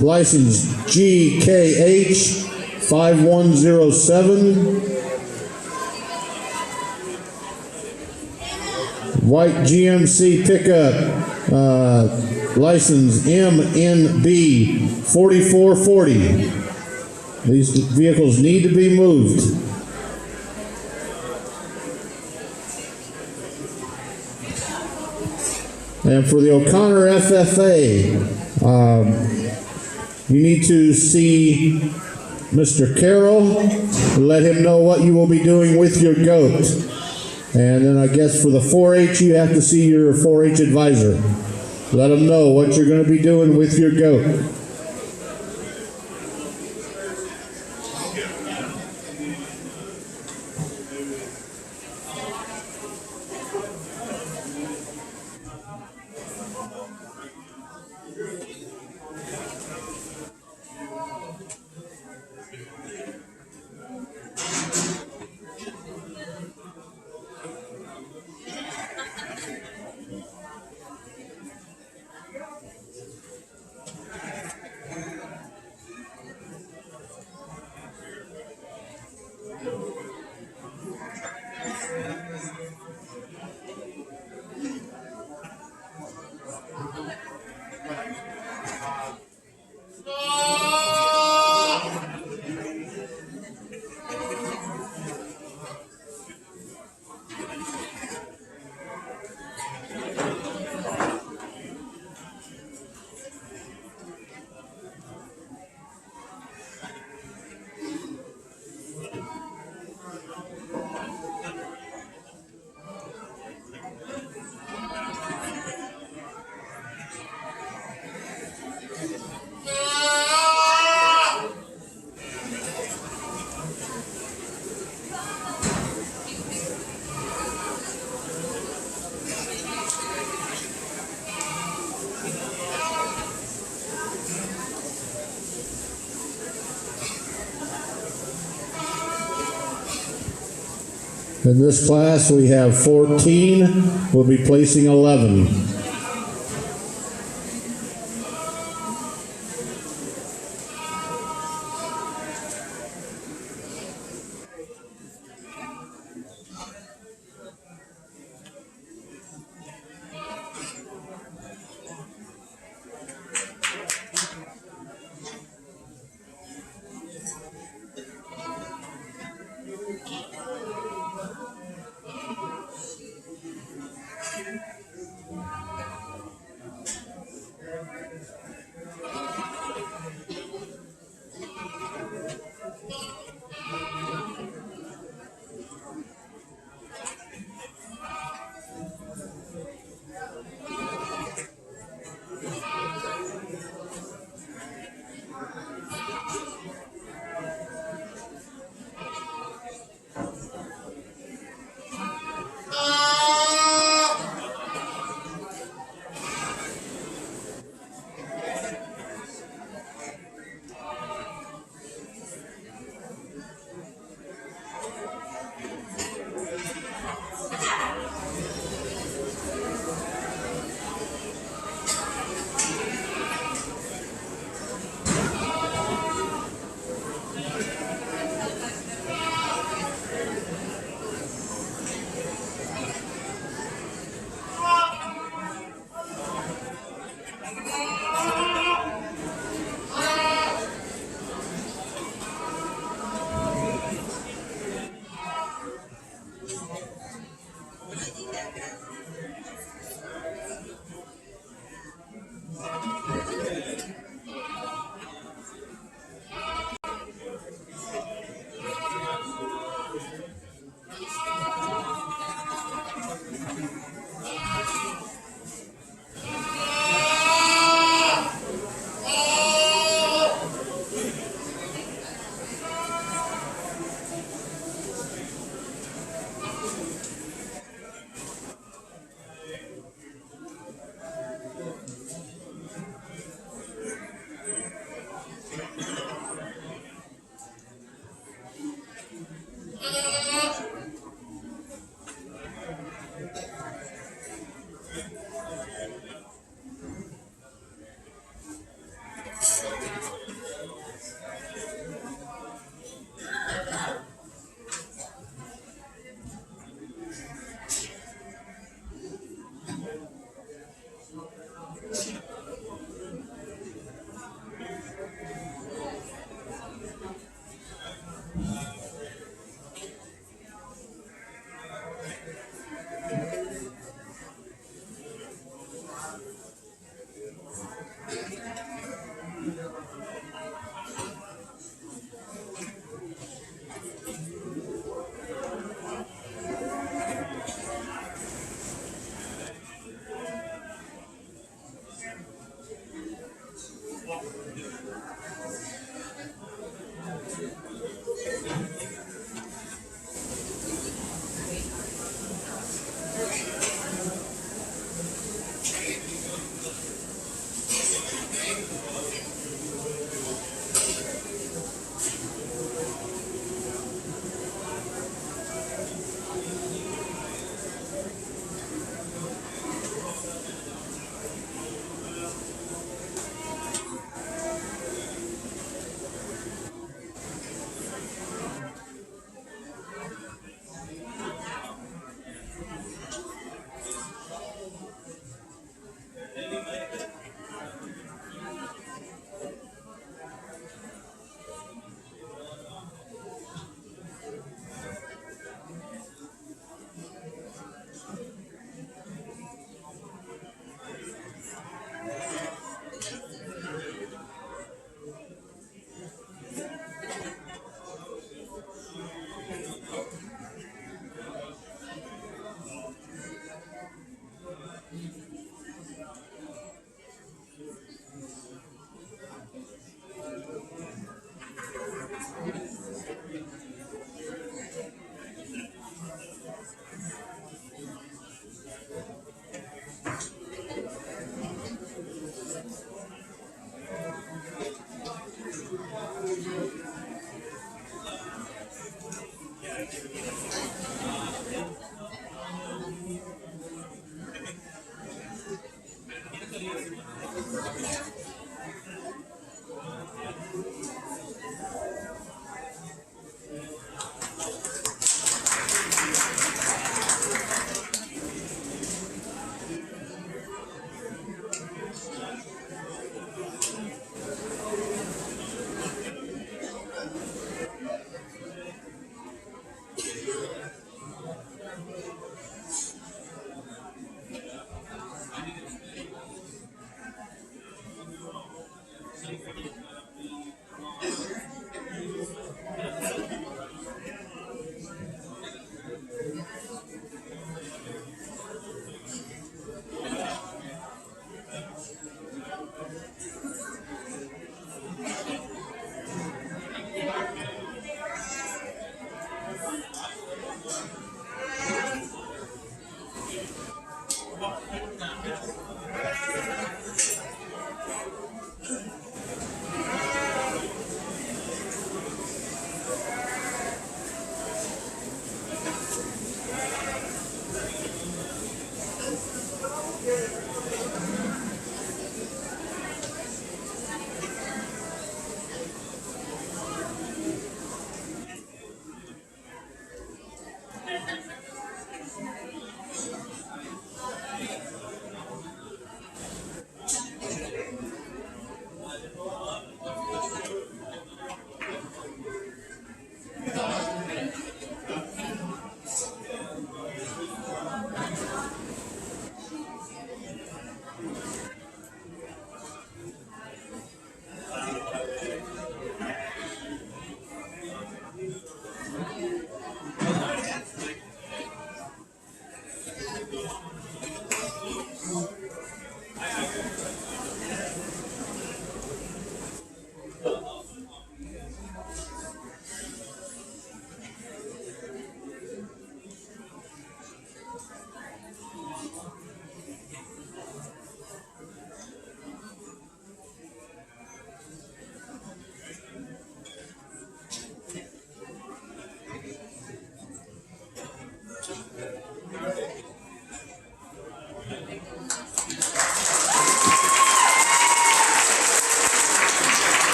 license GKH 5107. White GMC pickup, license MNB 4440. These vehicles need to be moved. And for the O'Connor FFA, you need to see Mr. Carroll, let him know what you will be doing with your goat. And then I guess for the 4-H, you have to see your 4-H advisor. Let them know what you're going to be doing with your goat. In this class, we have 14. We'll be placing 11.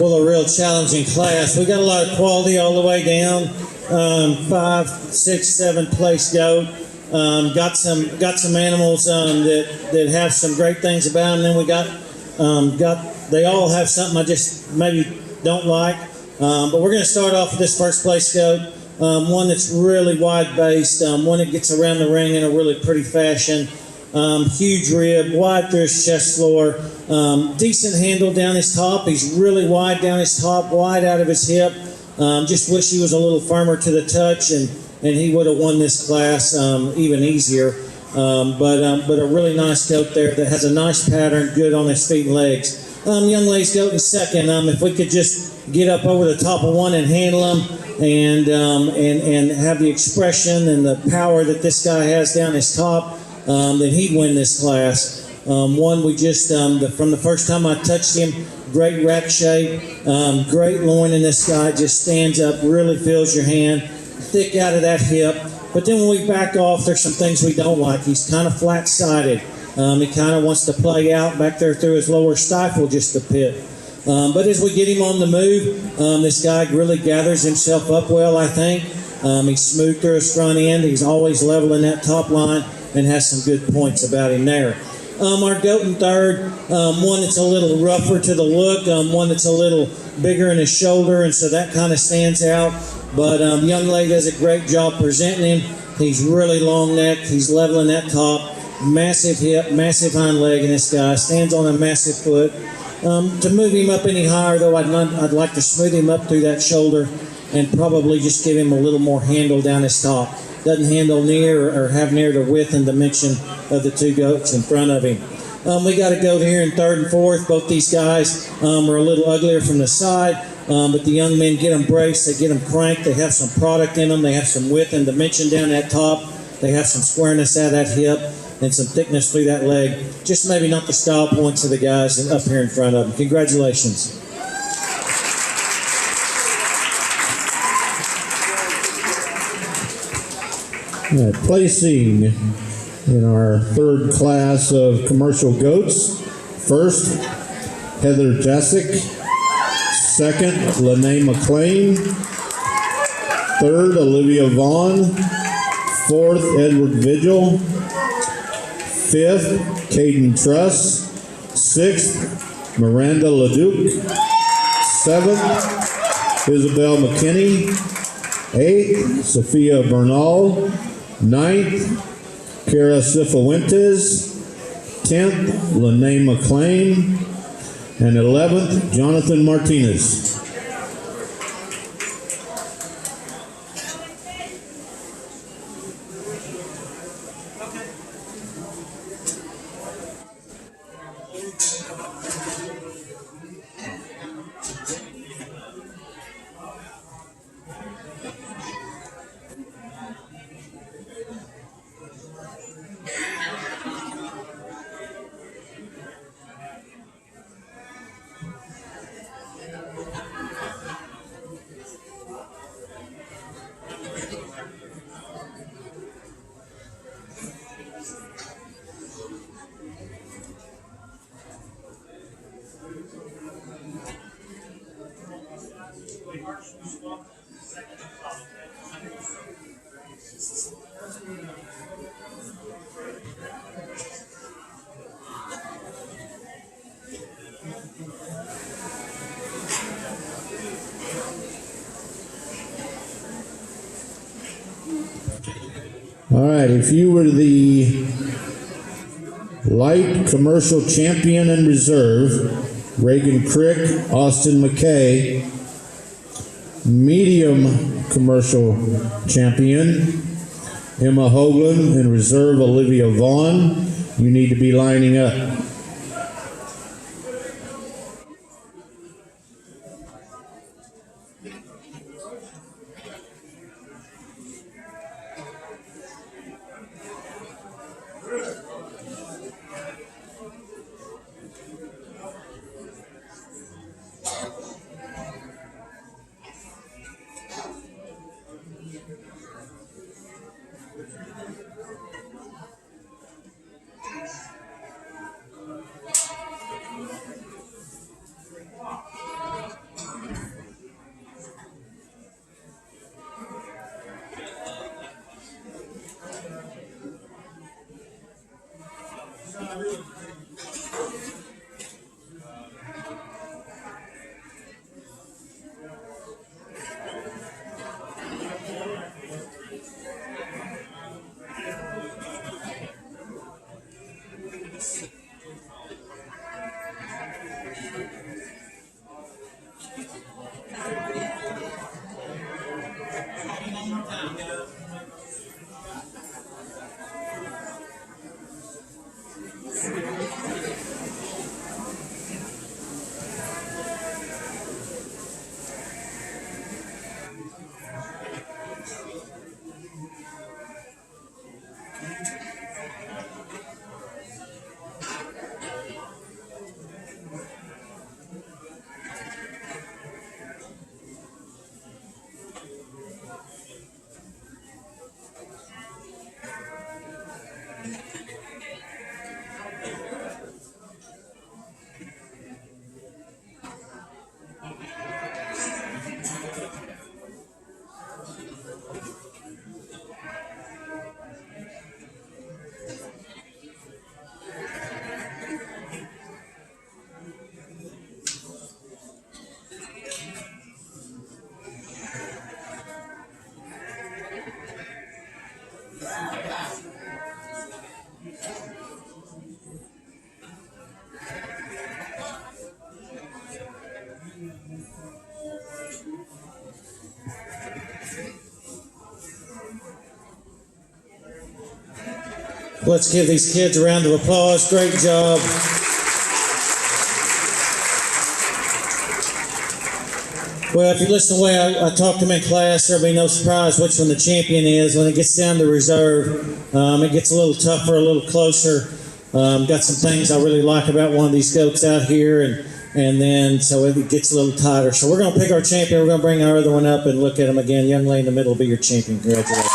Well, a real challenging class. We got a lot of quality all the way down. 5, 6, 7 place goat. Got some animals that have some great things about them. Then we got they all have something I just maybe don't like. But we're going to start off with this first place goat. One that's really wide based. One that gets around the ring in a really pretty fashion. Huge rib, wide through his chest floor, decent handle down his top. He's really wide down his top, wide out of his hip. Just wish he was a little firmer to the touch, and he would have won this class even easier. But a really nice goat there that has a nice pattern, good on his feet and legs. Young lady's goat in second. If we could just get up over the top of one and handle him, and have the expression and the power that this guy has down his top, then he'd win this class. One we just, from the first time I touched him, great rack shape, great loin in this guy, just stands up, really feels your hand, thick out of that hip. But then when we back off, there's some things we don't like. He's kind of flat-sided. He kind of wants to play out back there through his lower stifle just a bit. But as we get him on the move, this guy really gathers himself up well, I think. He's smooth through his front end. He's always leveling that top line and has some good points about him there. Our goat in third, one that's a little rougher to the look, one that's a little bigger in his shoulder, and so that kind of stands out. But young lady does a great job presenting him. He's really long neck. He's leveling that top. Massive hip, massive hind leg in this guy. Stands on a massive foot. To move him up any higher, though, I'd like to smooth him up through that shoulder and probably just give him a little more handle down his top. Doesn't handle near or have near the width and dimension of the two goats in front of him. We got a goat here in third and fourth. Both these guys are a little uglier from the side, but the young men get them braced, they get them cranked, they have some product in them, they have some width and dimension down that top, they have some squareness out of that hip, and some thickness through that leg. Just maybe not the style points of the guys up here in front of them. Congratulations. Right, placing in our third class of commercial goats. First, Heather Jessic. Second, Lene McLean. Third, Olivia Vaughn. Fourth, Edward Vigil. Fifth, Caden Truss. Sixth, Miranda LeDuc. Seventh, Isabel McKinney. Eighth, Sophia Bernal. Ninth, Kara Cifuentes. 10th, Lene McLean. And 11th, Jonathan Martinez. All right, if you were the light commercial champion and reserve, Reagan Crick, Austin McKay. Medium commercial champion, Emma Hoagland, and reserve, Olivia Vaughn. You need to be lining up. Let's give these kids a round of applause. Great job. Well, if you listen to the way I talk to them in class, there'll be no surprise which one the champion is. When it gets down to reserve, it gets a little tougher, a little closer. Got some things I really like about one of these goats out here, and then so it gets a little tighter. So we're going to pick our champion. We're going to bring our other one up and look at him again. Young lady in the middle will be your champion. Congratulations.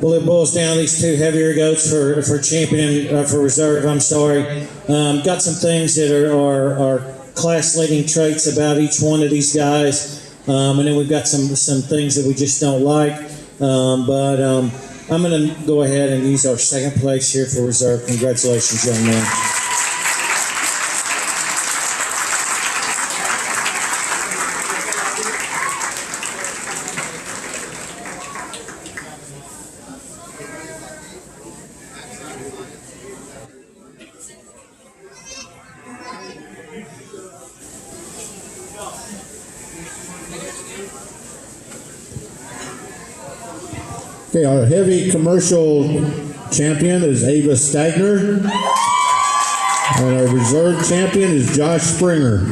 Well, it boils down to these two heavier goats for champion, for reserve, I'm sorry. Got some things that are class-leading traits about each one of these guys. And then we've got some things that we just don't like. But I'm going to go ahead and use our second place here for reserve. Congratulations, young man. Okay, our heavy commercial champion is Ava Stagner. And our reserve champion is Josh Springer.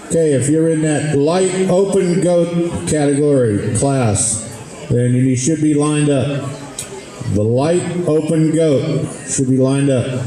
Okay, if you're in that light open goat category class, then you should be lined up. The light open goat should be lined up.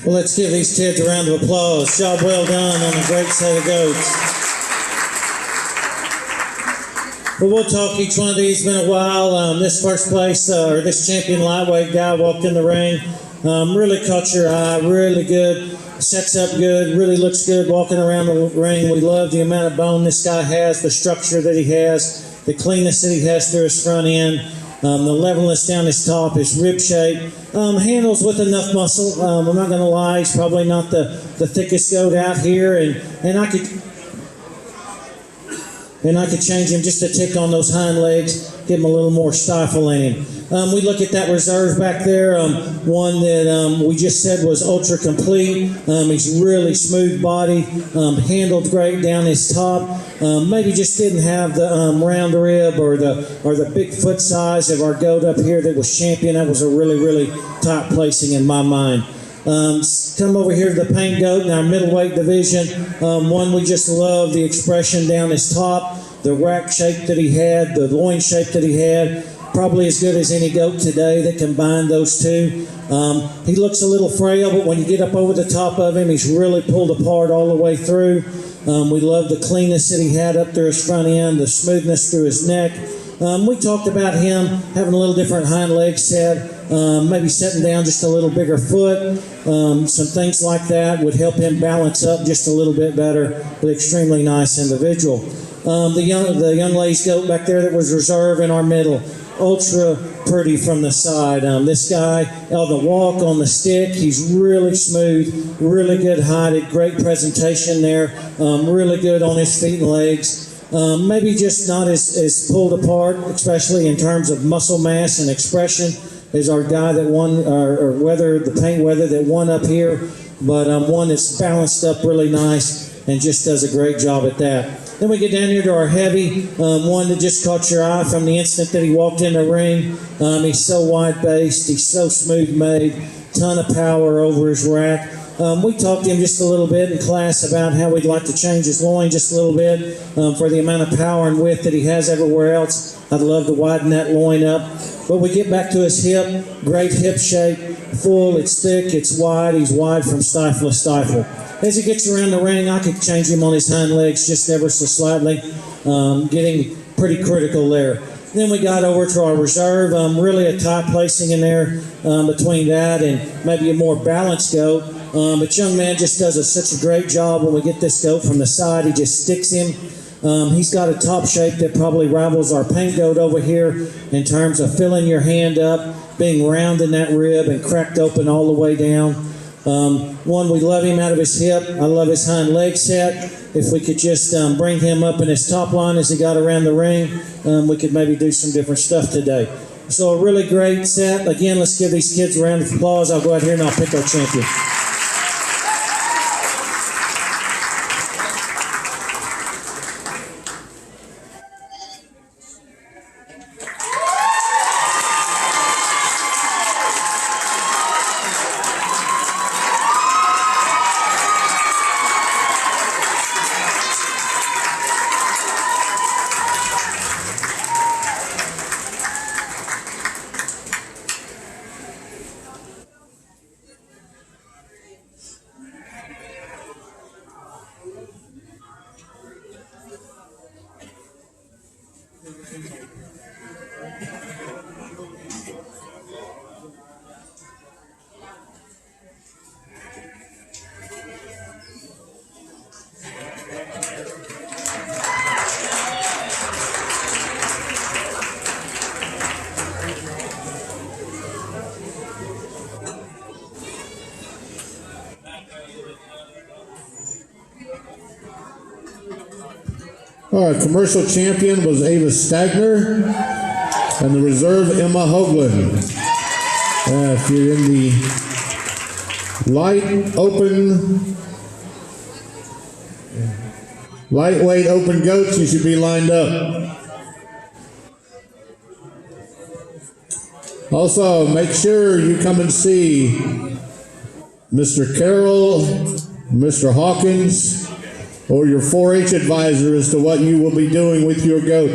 Well, let's give these kids a round of applause. Job well done on a great set of goats. Well, we'll talk each one of these. It's been a while. This first place, or this champion lightweight guy walked in the ring. Really caught your eye. Really good. Sets up good. Really looks good walking around the ring. We love the amount of bone this guy has, the structure that he has, the cleanness that he has through his front end. The levelness down his top, his rib shape, handles with enough muscle. I'm not going to lie, he's probably not the thickest goat out here, and I could change him just a tick on those hind legs, give him a little more stifle in him. We look at that reserve back there, one that we just said was ultra complete. He's really smooth body, handled great down his top. Maybe just didn't have the round rib or the big foot size of our goat up here that was champion. That was a really top placing in my mind. Come over here to the paint goat in our middleweight division. One we just love the expression down his top, the rack shape that he had, the loin shape that he had. Probably as good as any goat today that combined those two. He looks a little frail, but when you get up over the top of him, he's really pulled apart all the way through. We love the cleanness that he had up through his front end, the smoothness through his neck. We talked about him having a little different hind leg set, maybe setting down just a little bigger foot. Some things like that would help him balance up just a little bit better, but extremely nice individual. The young lady's goat back there that was reserve in our middle. Ultra pretty from the side. This guy on the walk, on the stick, he's really smooth, really good heighted, great presentation there, really good on his feet and legs. Maybe just not as pulled apart, especially in terms of muscle mass and expression, as our guy that won, or the paint weather that won up here, but one that's balanced up really nice and just does a great job at that. Then we get down here to our heavy, one that just caught your eye from the instant that he walked in the ring. He's so wide-based, he's so smooth-made, ton of power over his rack. We talked to him just a little bit in class about how we'd like to change his loin just a little bit for the amount of power and width that he has everywhere else. I'd love to widen that loin up. But we get back to his hip, great hip shape, full, it's thick, it's wide, he's wide from stifle to stifle. As he gets around the ring, I could change him on his hind legs just ever so slightly, getting pretty critical there. Then we got over to our reserve, really a tight placing in there between that and maybe a more balanced goat. But young man just does such a great job when we get this goat from the side. He just sticks him. He's got a top shape that probably rivals our paint goat over here in terms of filling your hand up, being round in that rib and cracked open all the way down. One, we love him out of his hip. I love his hind leg set. If we could just bring him up in his top line as he got around the ring, we could maybe do some different stuff today. So a really great set. Again, let's give these kids a round of applause. I'll go out here and I'll pick our champion. All right, commercial champion was Ava Stagner, and the reserve Emma Hoagland. If you're in the lightweight open goats, you should be lined up. Also, make sure you come and see Mr. Carroll, Mr. Hawkins, or your 4-H advisor as to what you will be doing with your goat.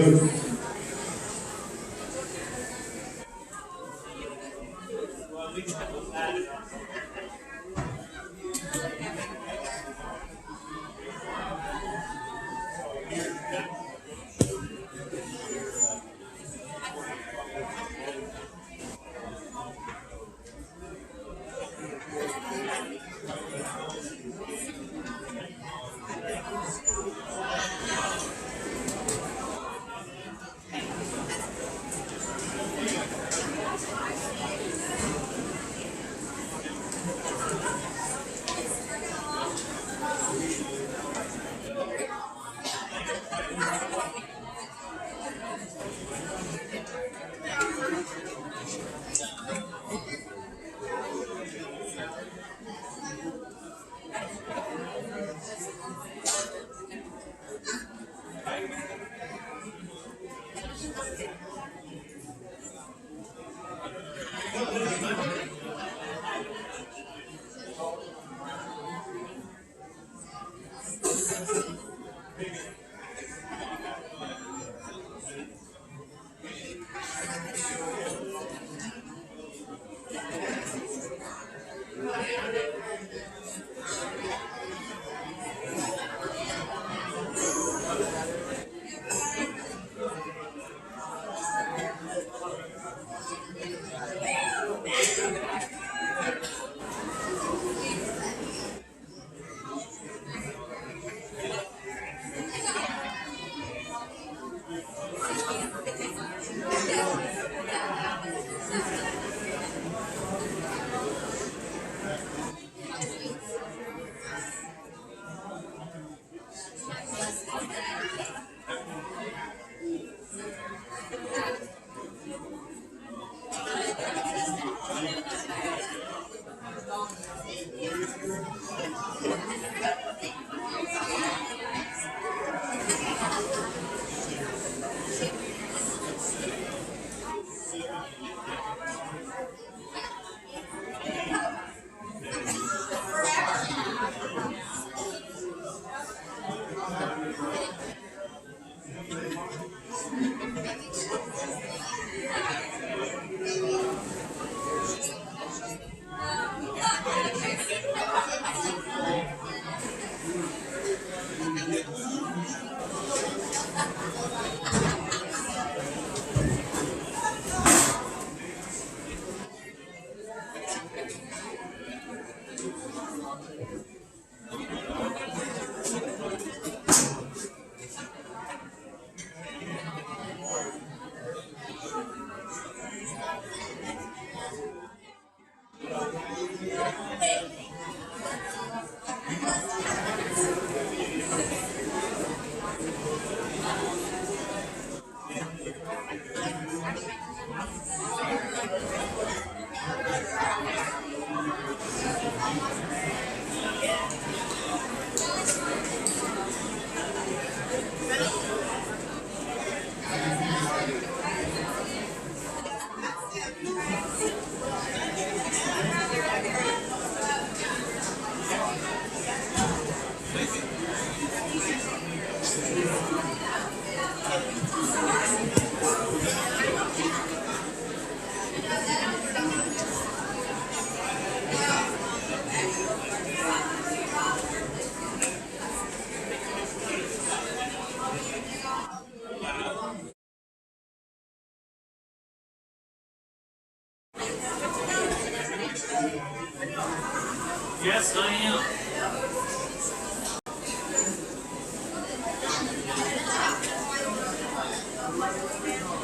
Yes, I am.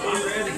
I'm ready.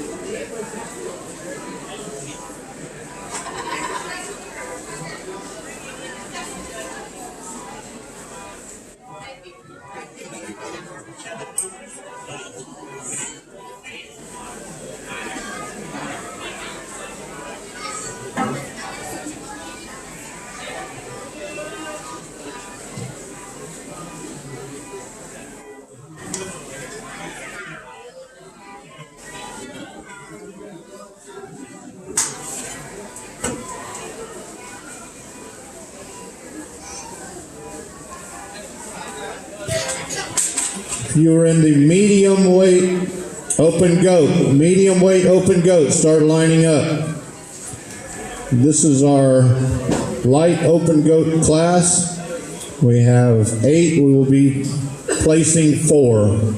If you're in the medium weight open goat, start lining up. This is our light open goat class. We have 8, we will be placing 4.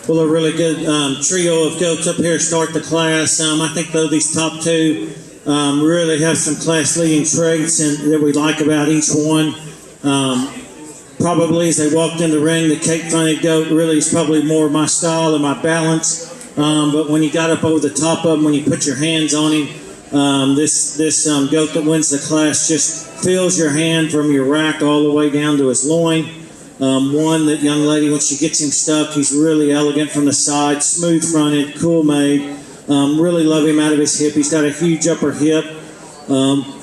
Well, a really good trio of goats up here start the class. I think though these top two really have some class-leading traits that we like about each one. Probably as they walked in the ring, the cape-fronted goat really is probably more my style and my balance. But when you got up over the top of him, when you put your hands on him, this goat that wins the class just fills your hand from your rack all the way down to his loin. That young lady, when she gets him stuck, he's really elegant from the side, smooth-fronted, cool-made. Really love him out of his hip. He's got a huge upper hip.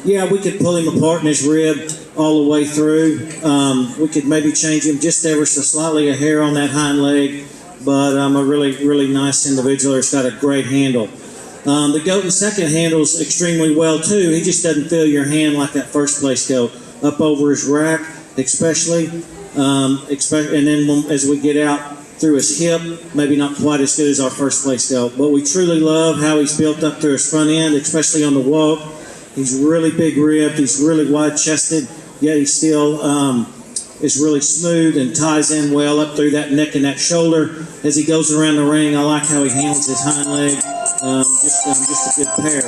Yeah, we could pull him apart in his rib all the way through. We could maybe change him just ever so slightly a hair on that hind leg, but a really, really nice individual. He's got a great handle. The goat in second handles extremely well, too. He just doesn't feel your hand like that first place goat. Up over his rack, especially. And then as we get out through his hip, maybe not quite as good as our first place goat. But we truly love how he's built up to his front end, especially on the walk. He's really big ribbed. He's really wide chested. Yet he still is really smooth and ties in well up through that neck and that shoulder. As he goes around the ring, I like how he handles his hind leg. Just a good pair.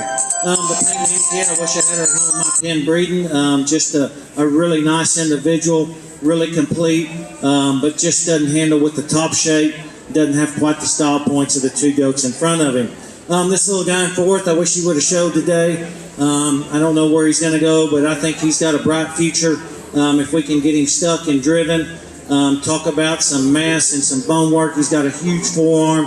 The painted kid, I wish I had her at home in my pen breeding. Just a really nice individual, really complete, but just doesn't handle with the top shape. Doesn't have quite the style points of the two goats in front of him. This little guy in fourth, I wish he would have showed today. I don't know where he's going to go, but I think he's got a bright future if we can get him stuck and driven. Talk about some mass and some bone work. He's got a huge forearm,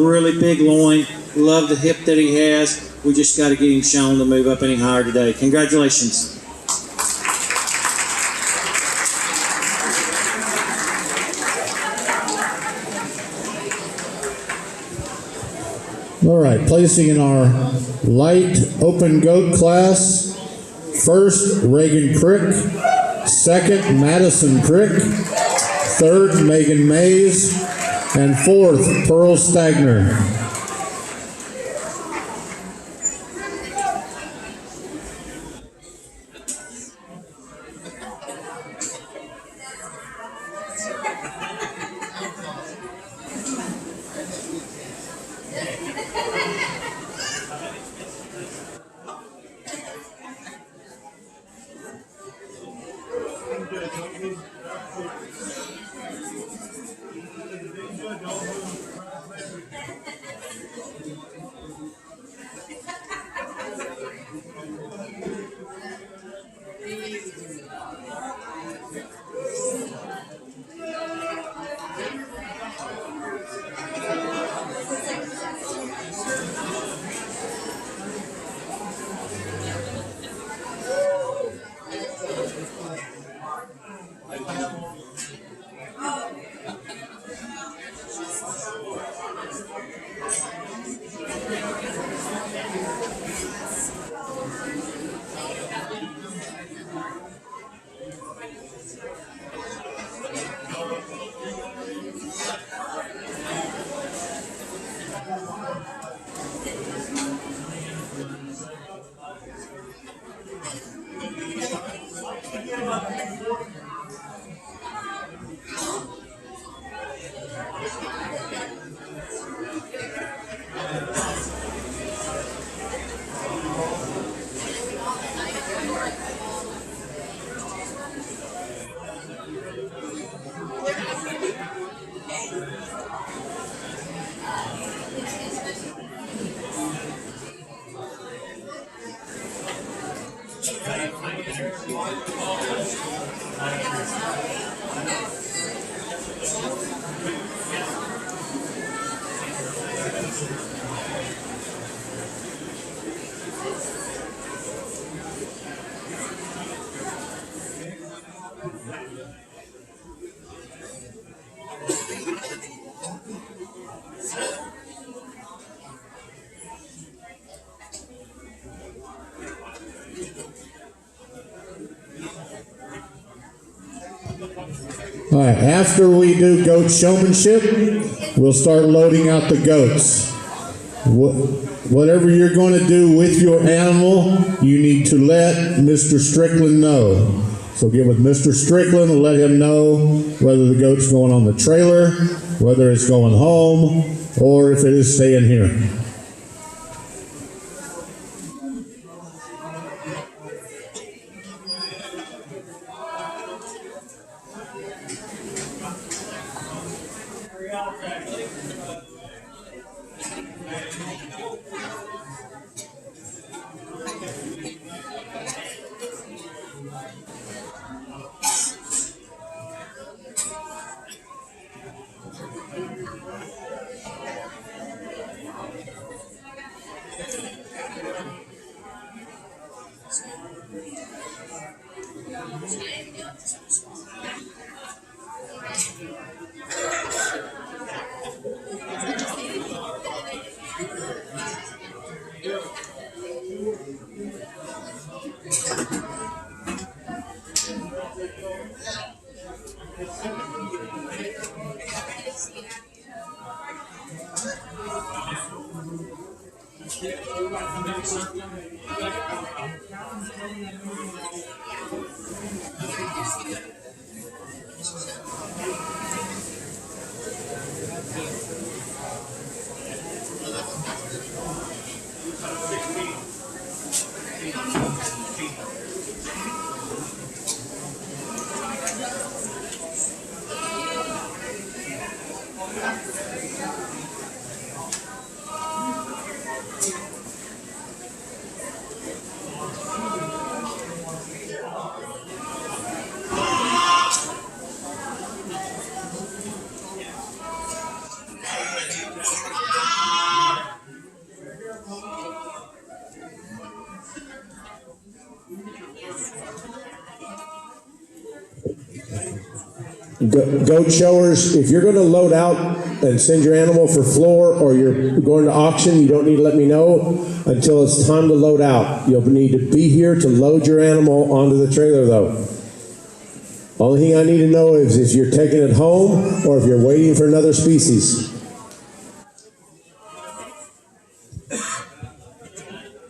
really big loin. Love the hip that he has. We just got to get him shown to move up any higher today. Congratulations. All right, placing in our light open goat class, first Reagan Crick, second Madison Crick, third Megan Mays, and fourth Pearl Stagner. All right, after we do goat showmanship, we'll start loading out the goats. Whatever you're going to do with your animal, you need to let Mr. Strickland know. So get with Mr. Strickland and let him know whether the goat's going on the trailer, whether it's going home, or if it is staying here. Goat showers, if you're going to load out and send your animal for floor, or you're going to auction, you don't need to let me know until it's time to load out. You'll need to be here to load your animal onto the trailer, though. Only thing I need to know is if you're taking it home or if you're waiting for another species.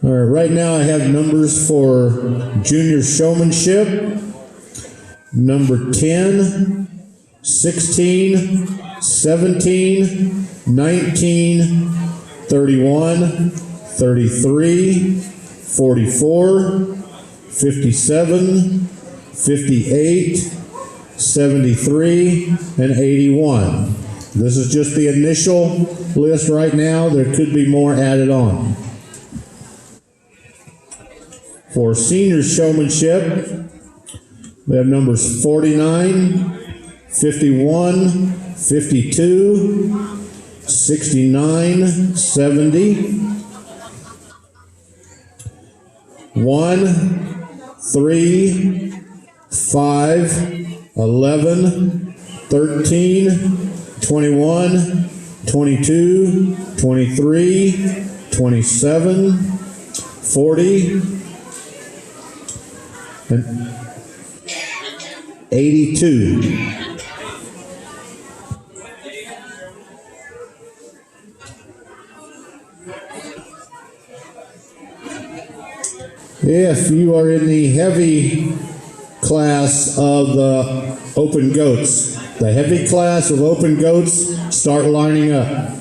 All right, right now I have numbers for junior showmanship. Number 10, 16, 17, 19, 31, 33, 44, 57, 58, 73, and 81. This is just the initial list right now. There could be more added on. For senior showmanship, we have numbers 49, 51, 52, 69, 70, 1, 3, 5, 11, 13, 21, 22, 23, 27, 40, and 82. If you are in the heavy class of the open goats, the heavy class of open goats, start lining up.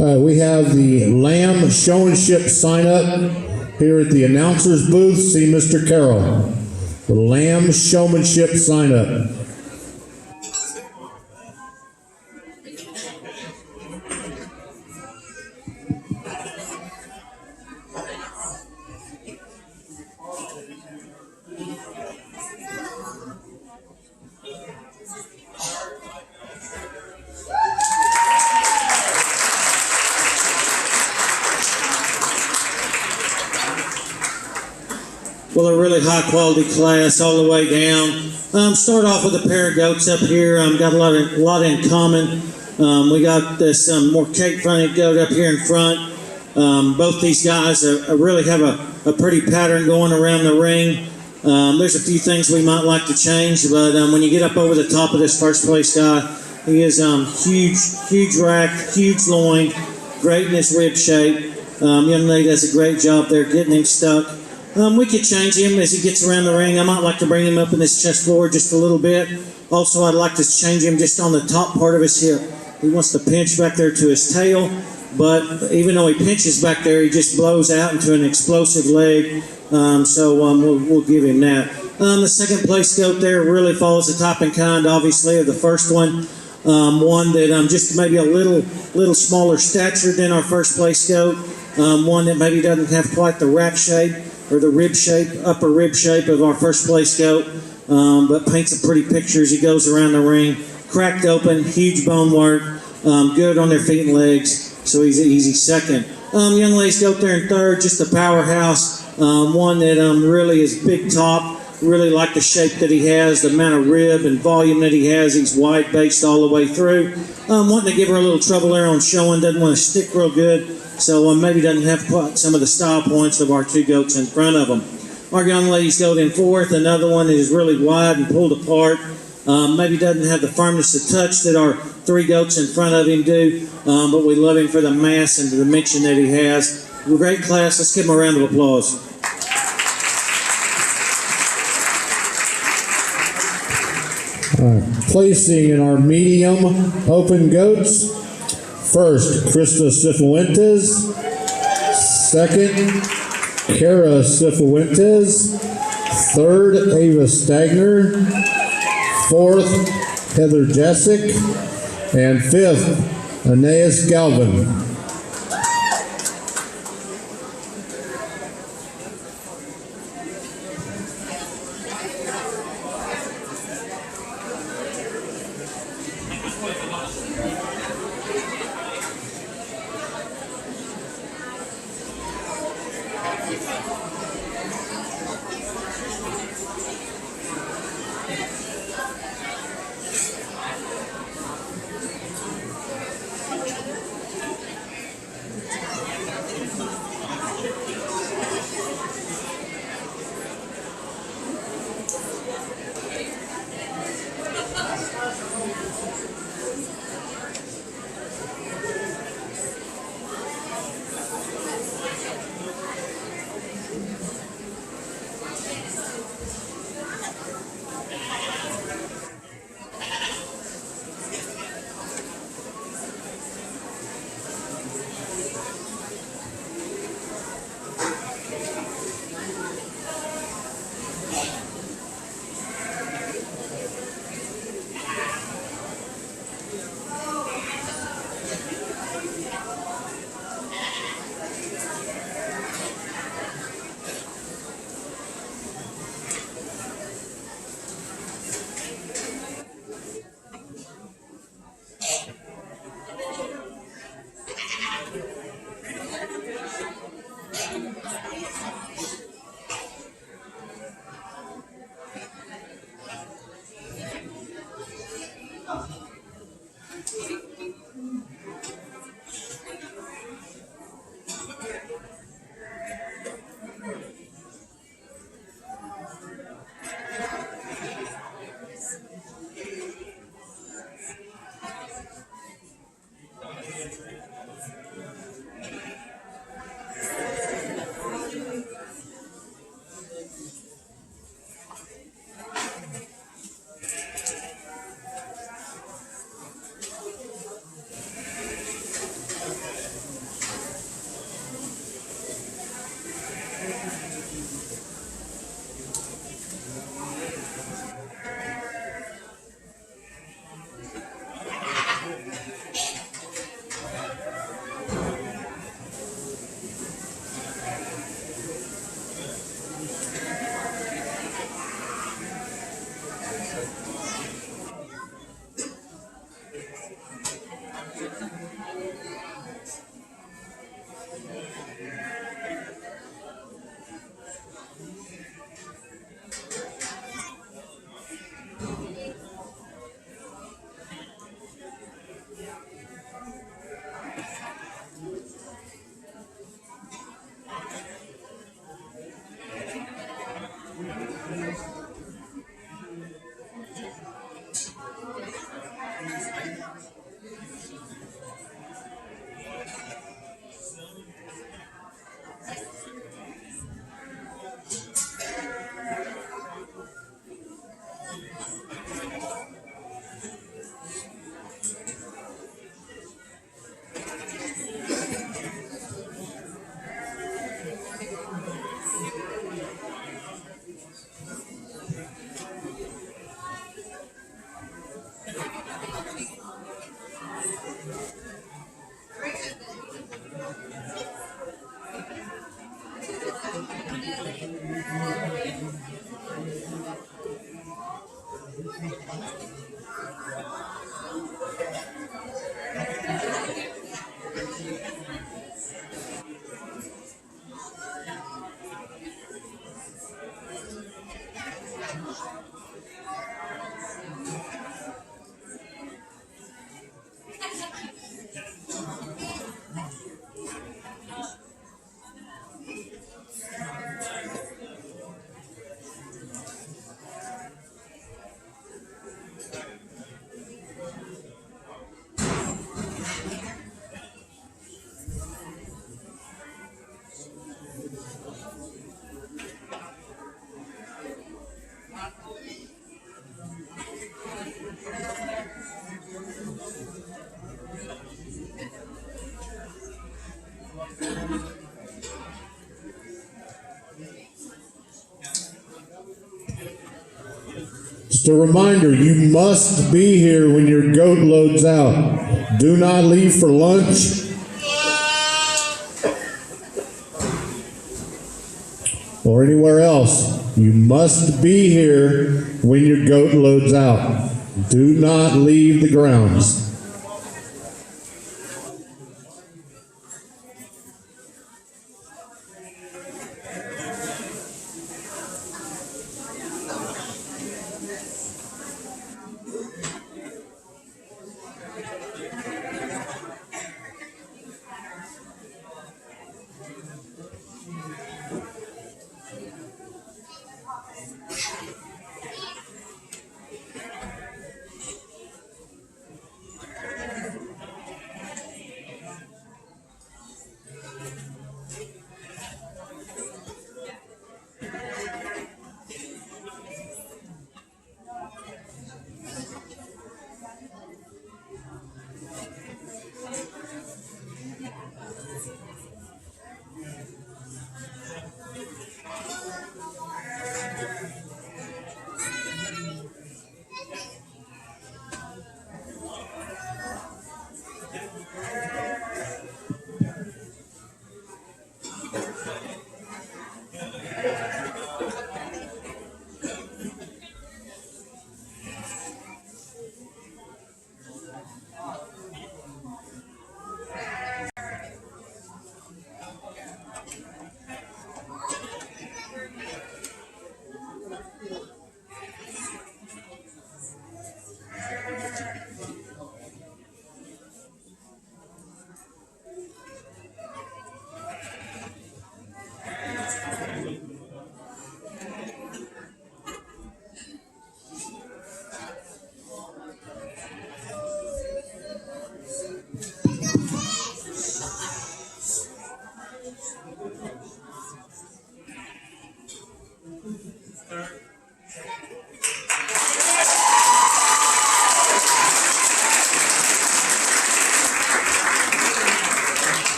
We have the lamb showmanship sign up here at the announcer's booth. See Mr. Carroll. The lamb showmanship sign up. Well, a really high quality class all the way down. Start off with a pair of goats up here. Got a lot in common. We got this more cape-fronted goat up here in front. Both these guys really have a pretty pattern going around the ring. There's a few things we might like to change, but when you get up over the top of this first place guy, he is huge rack, huge loin, great in his rib shape. Young lady does a great job there getting him stuck. We could change him as he gets around the ring. I might like to bring him up in this chest floor just a little bit. Also, I'd like to change him just on the top part of his hip. He wants to pinch back there to his tail, but even though he pinches back there, he just blows out into an explosive leg. So we'll give him that. The second place goat there really follows the type and kind, obviously, of the first one. One that just maybe a little smaller stature than our first place goat. One that maybe doesn't have quite the rack shape or the rib shape, upper rib shape of our first place goat, but paints a pretty picture as he goes around the ring. Cracked open, huge bone work, good on their feet and legs, so he's an easy second. Young lady's goat there in third, just a powerhouse. One that really is big top. Really like the shape that he has, the amount of rib and volume that he has. He's wide based all the way through. Wanting to give her a little trouble there on showing, doesn't want to stick real good, so maybe doesn't have quite some of the style points of our two goats in front of him. Our young lady's goat in fourth, another one that is really wide and pulled apart. Maybe doesn't have the firmness of touch that our three goats in front of him do, but we love him for the mass and the dimension that he has. Great class. Let's give him a round of applause. Placing in our medium open goats, first Krista Cifuentes, second Kara Cifuentes, third Ava Stagner, fourth Heather Jessic, and fifth Aeneas Galvin. Just a reminder, you must be here when your goat loads out. Do not leave for lunch or anywhere else. You must be here when your goat loads out. Do not leave the grounds.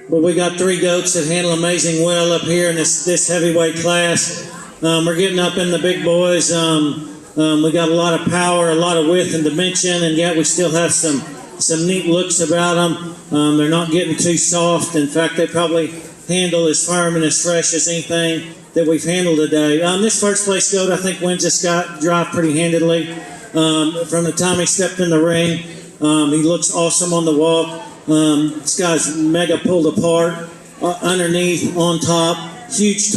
But we got 3 goats that handle amazing well up here in this heavyweight class. We're getting up in the big boys. We got a lot of power, a lot of width and dimension, and yet we still have some neat looks about them. They're not getting too soft. In fact, they probably handle as firm and as fresh as anything that we've handled today. This first place goat, I think, wins this guy drive pretty handedly. From the time he stepped in the ring, he looks awesome on the walk. This guy's mega pulled apart, underneath, on top, huge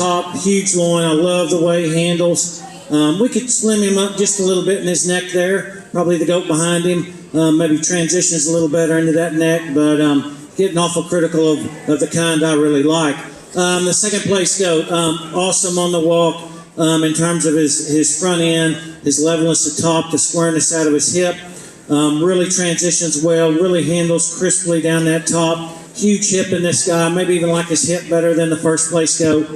loin. I love the way he handles. We could slim him up just a little bit in his neck there. Probably the goat behind him maybe transitions a little better into that neck, but getting awful critical of the kind I really like. The second place goat, awesome on the walk, in terms of his front end, his levelness at top, the squareness out of his hip. Really transitions well, really handles crisply down that top. Huge hip in this guy, maybe even like his hip better than the first place goat.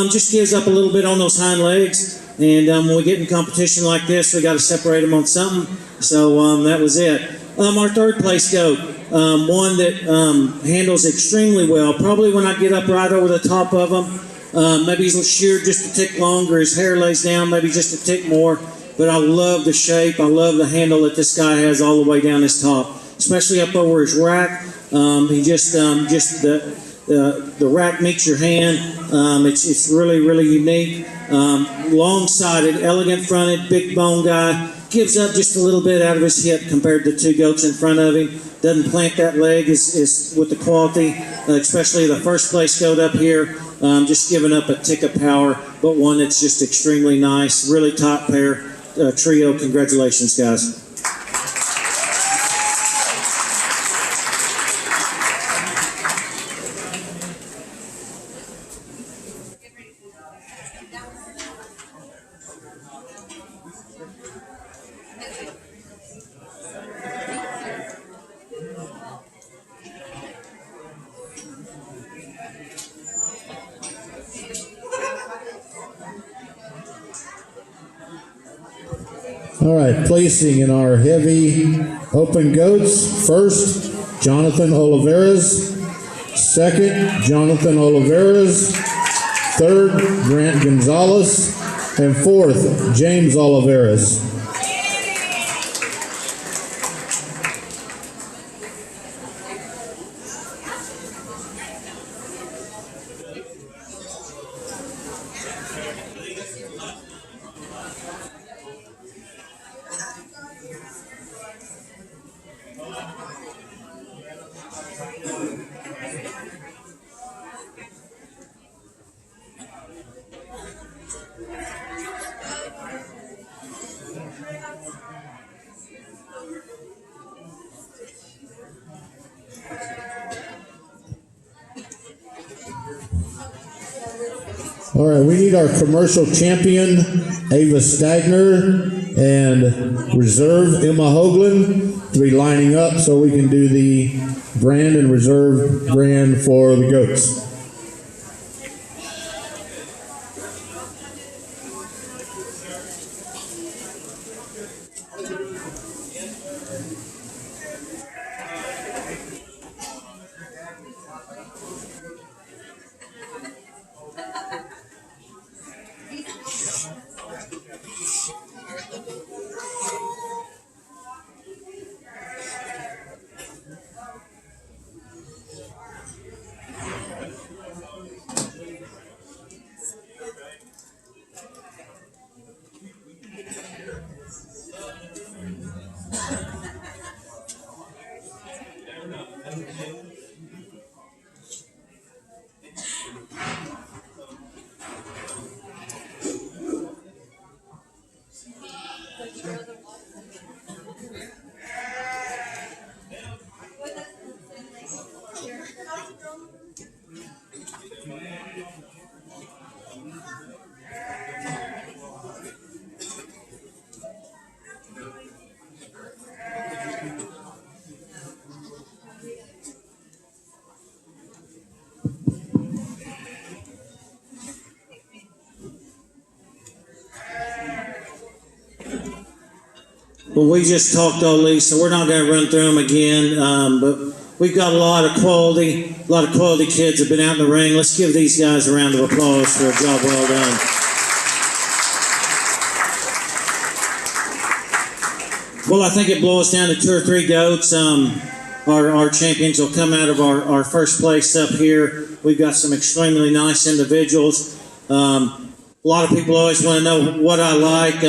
Just gives up a little bit on those hind legs. And when we get in competition like this, we got to separate them on something. So that was it. Our third place goat, one that handles extremely well. Probably when I get up right over the top of him, maybe he's sheared just a tick longer. His hair lays down maybe just a tick more. But I love the shape. I love the handle that this guy has all the way down his top, especially up over his rack. He just the rack meets your hand. It's really, really unique. Long-sided, elegant fronted, big bone guy. Gives up just a little bit out of his hip compared to two goats in front of him. Doesn't plant that leg is with the quality, especially the first place goat up here. Just giving up a tick of power, but one that's just extremely nice. Really top pair. Trio, congratulations, guys. All right, placing in our heavy open goats. First, Jonathan Oliveras. Second, Jonathan Oliveras. Third, Grant Gonzalez. And fourth, James Oliveras. All right, we need our commercial champion, Ava Stagner, and reserve, Emma Hoagland, to be lining up so we can do the brand and reserve brand for the goats. Well, we just talked all these, so we're not going to run through them again. But we've got a lot of quality kids have been out in the ring. Let's give these guys a round of applause for a job well done. Well, I think it boils down to 2 or 3 goats. Our champions will come out of our first place up here. We've got some extremely nice individuals. A lot of people always want to know what I like.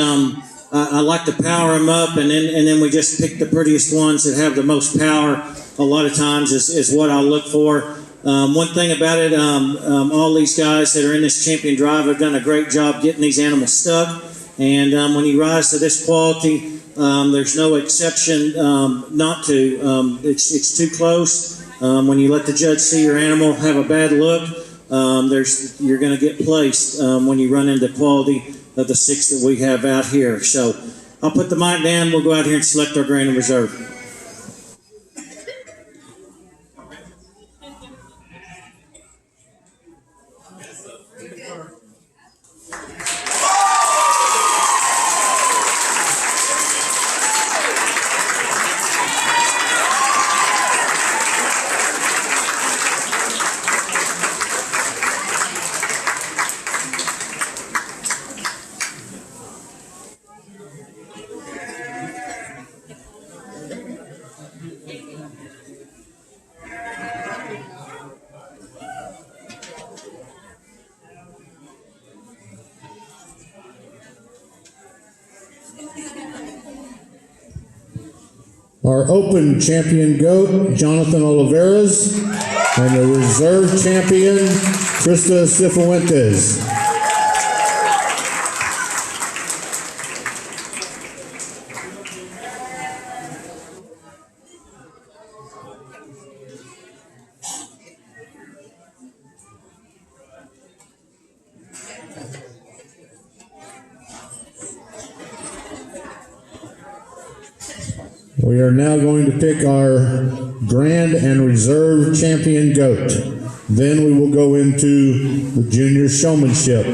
I like to power them up, and then we just pick the prettiest ones that have the most power. A lot of times is what I look for. One thing about it, all these guys that are in this champion drive have done a great job getting these animals stuck. And when you rise to this quality, there's no exception not to. It's too close. When you let the judge see your animal have a bad look, you're going to get placed when you run into quality of the 6 that we have out here. So I'll put the mic down. We'll go out here and select our Grand and Reserve. Our open champion goat, Jonathan Oliveras, and the reserve champion, Krista Cifuentes. We are now going to pick our grand and reserve champion goat. Then we will go into the junior showmanship.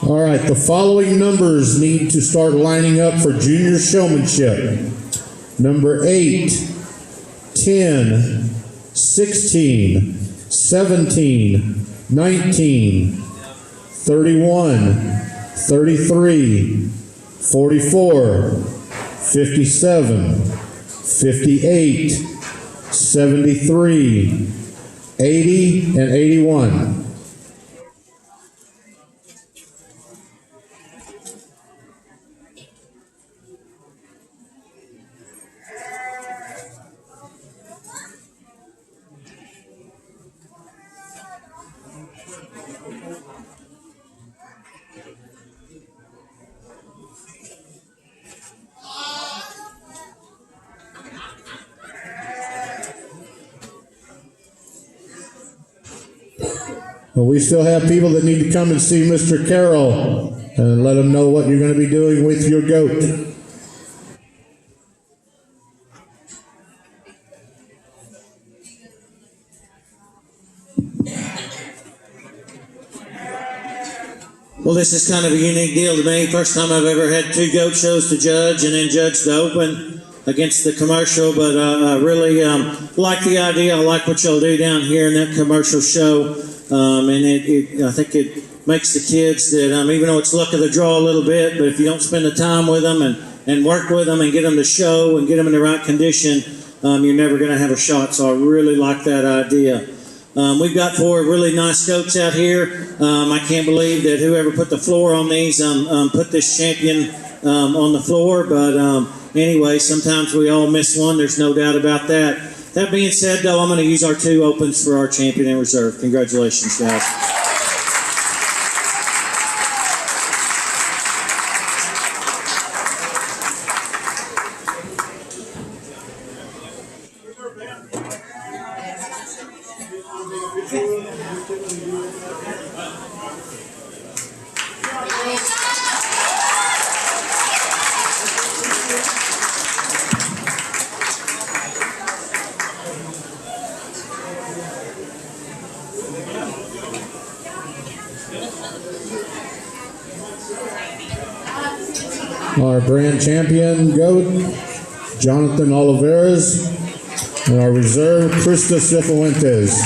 All right, the following numbers need to start lining up for junior showmanship. Number 8, 10, 16, 17, 19, 31, 33, 44, 57, 58, 73, 80, and 81. Well, we still have people that need to come and see Mr. Carroll and let him know what you're going to be doing with your goat. Well, this is kind of a unique deal to me. First time I've ever had 2 goat shows to judge and then judge the open against the commercial, but I really like the idea. I like what y'all do down here in that commercial show. And I think it makes the kids that, even though it's luck of the draw a little bit, but if you don't spend the time with them and work with them and get them to show and get them in the right condition, you're never going to have a shot. So I really like that idea. We've got 4 really nice goats out here. I can't believe that whoever put the floor on these put this champion on the floor. But anyway, sometimes we all miss one. There's no doubt about that. That being said, though, I'm going to use our 2 opens for our champion in reserve. Congratulations, guys. Our grand champion goat, Jonathan Oliveras, and our reserve, Krista Cifuentes.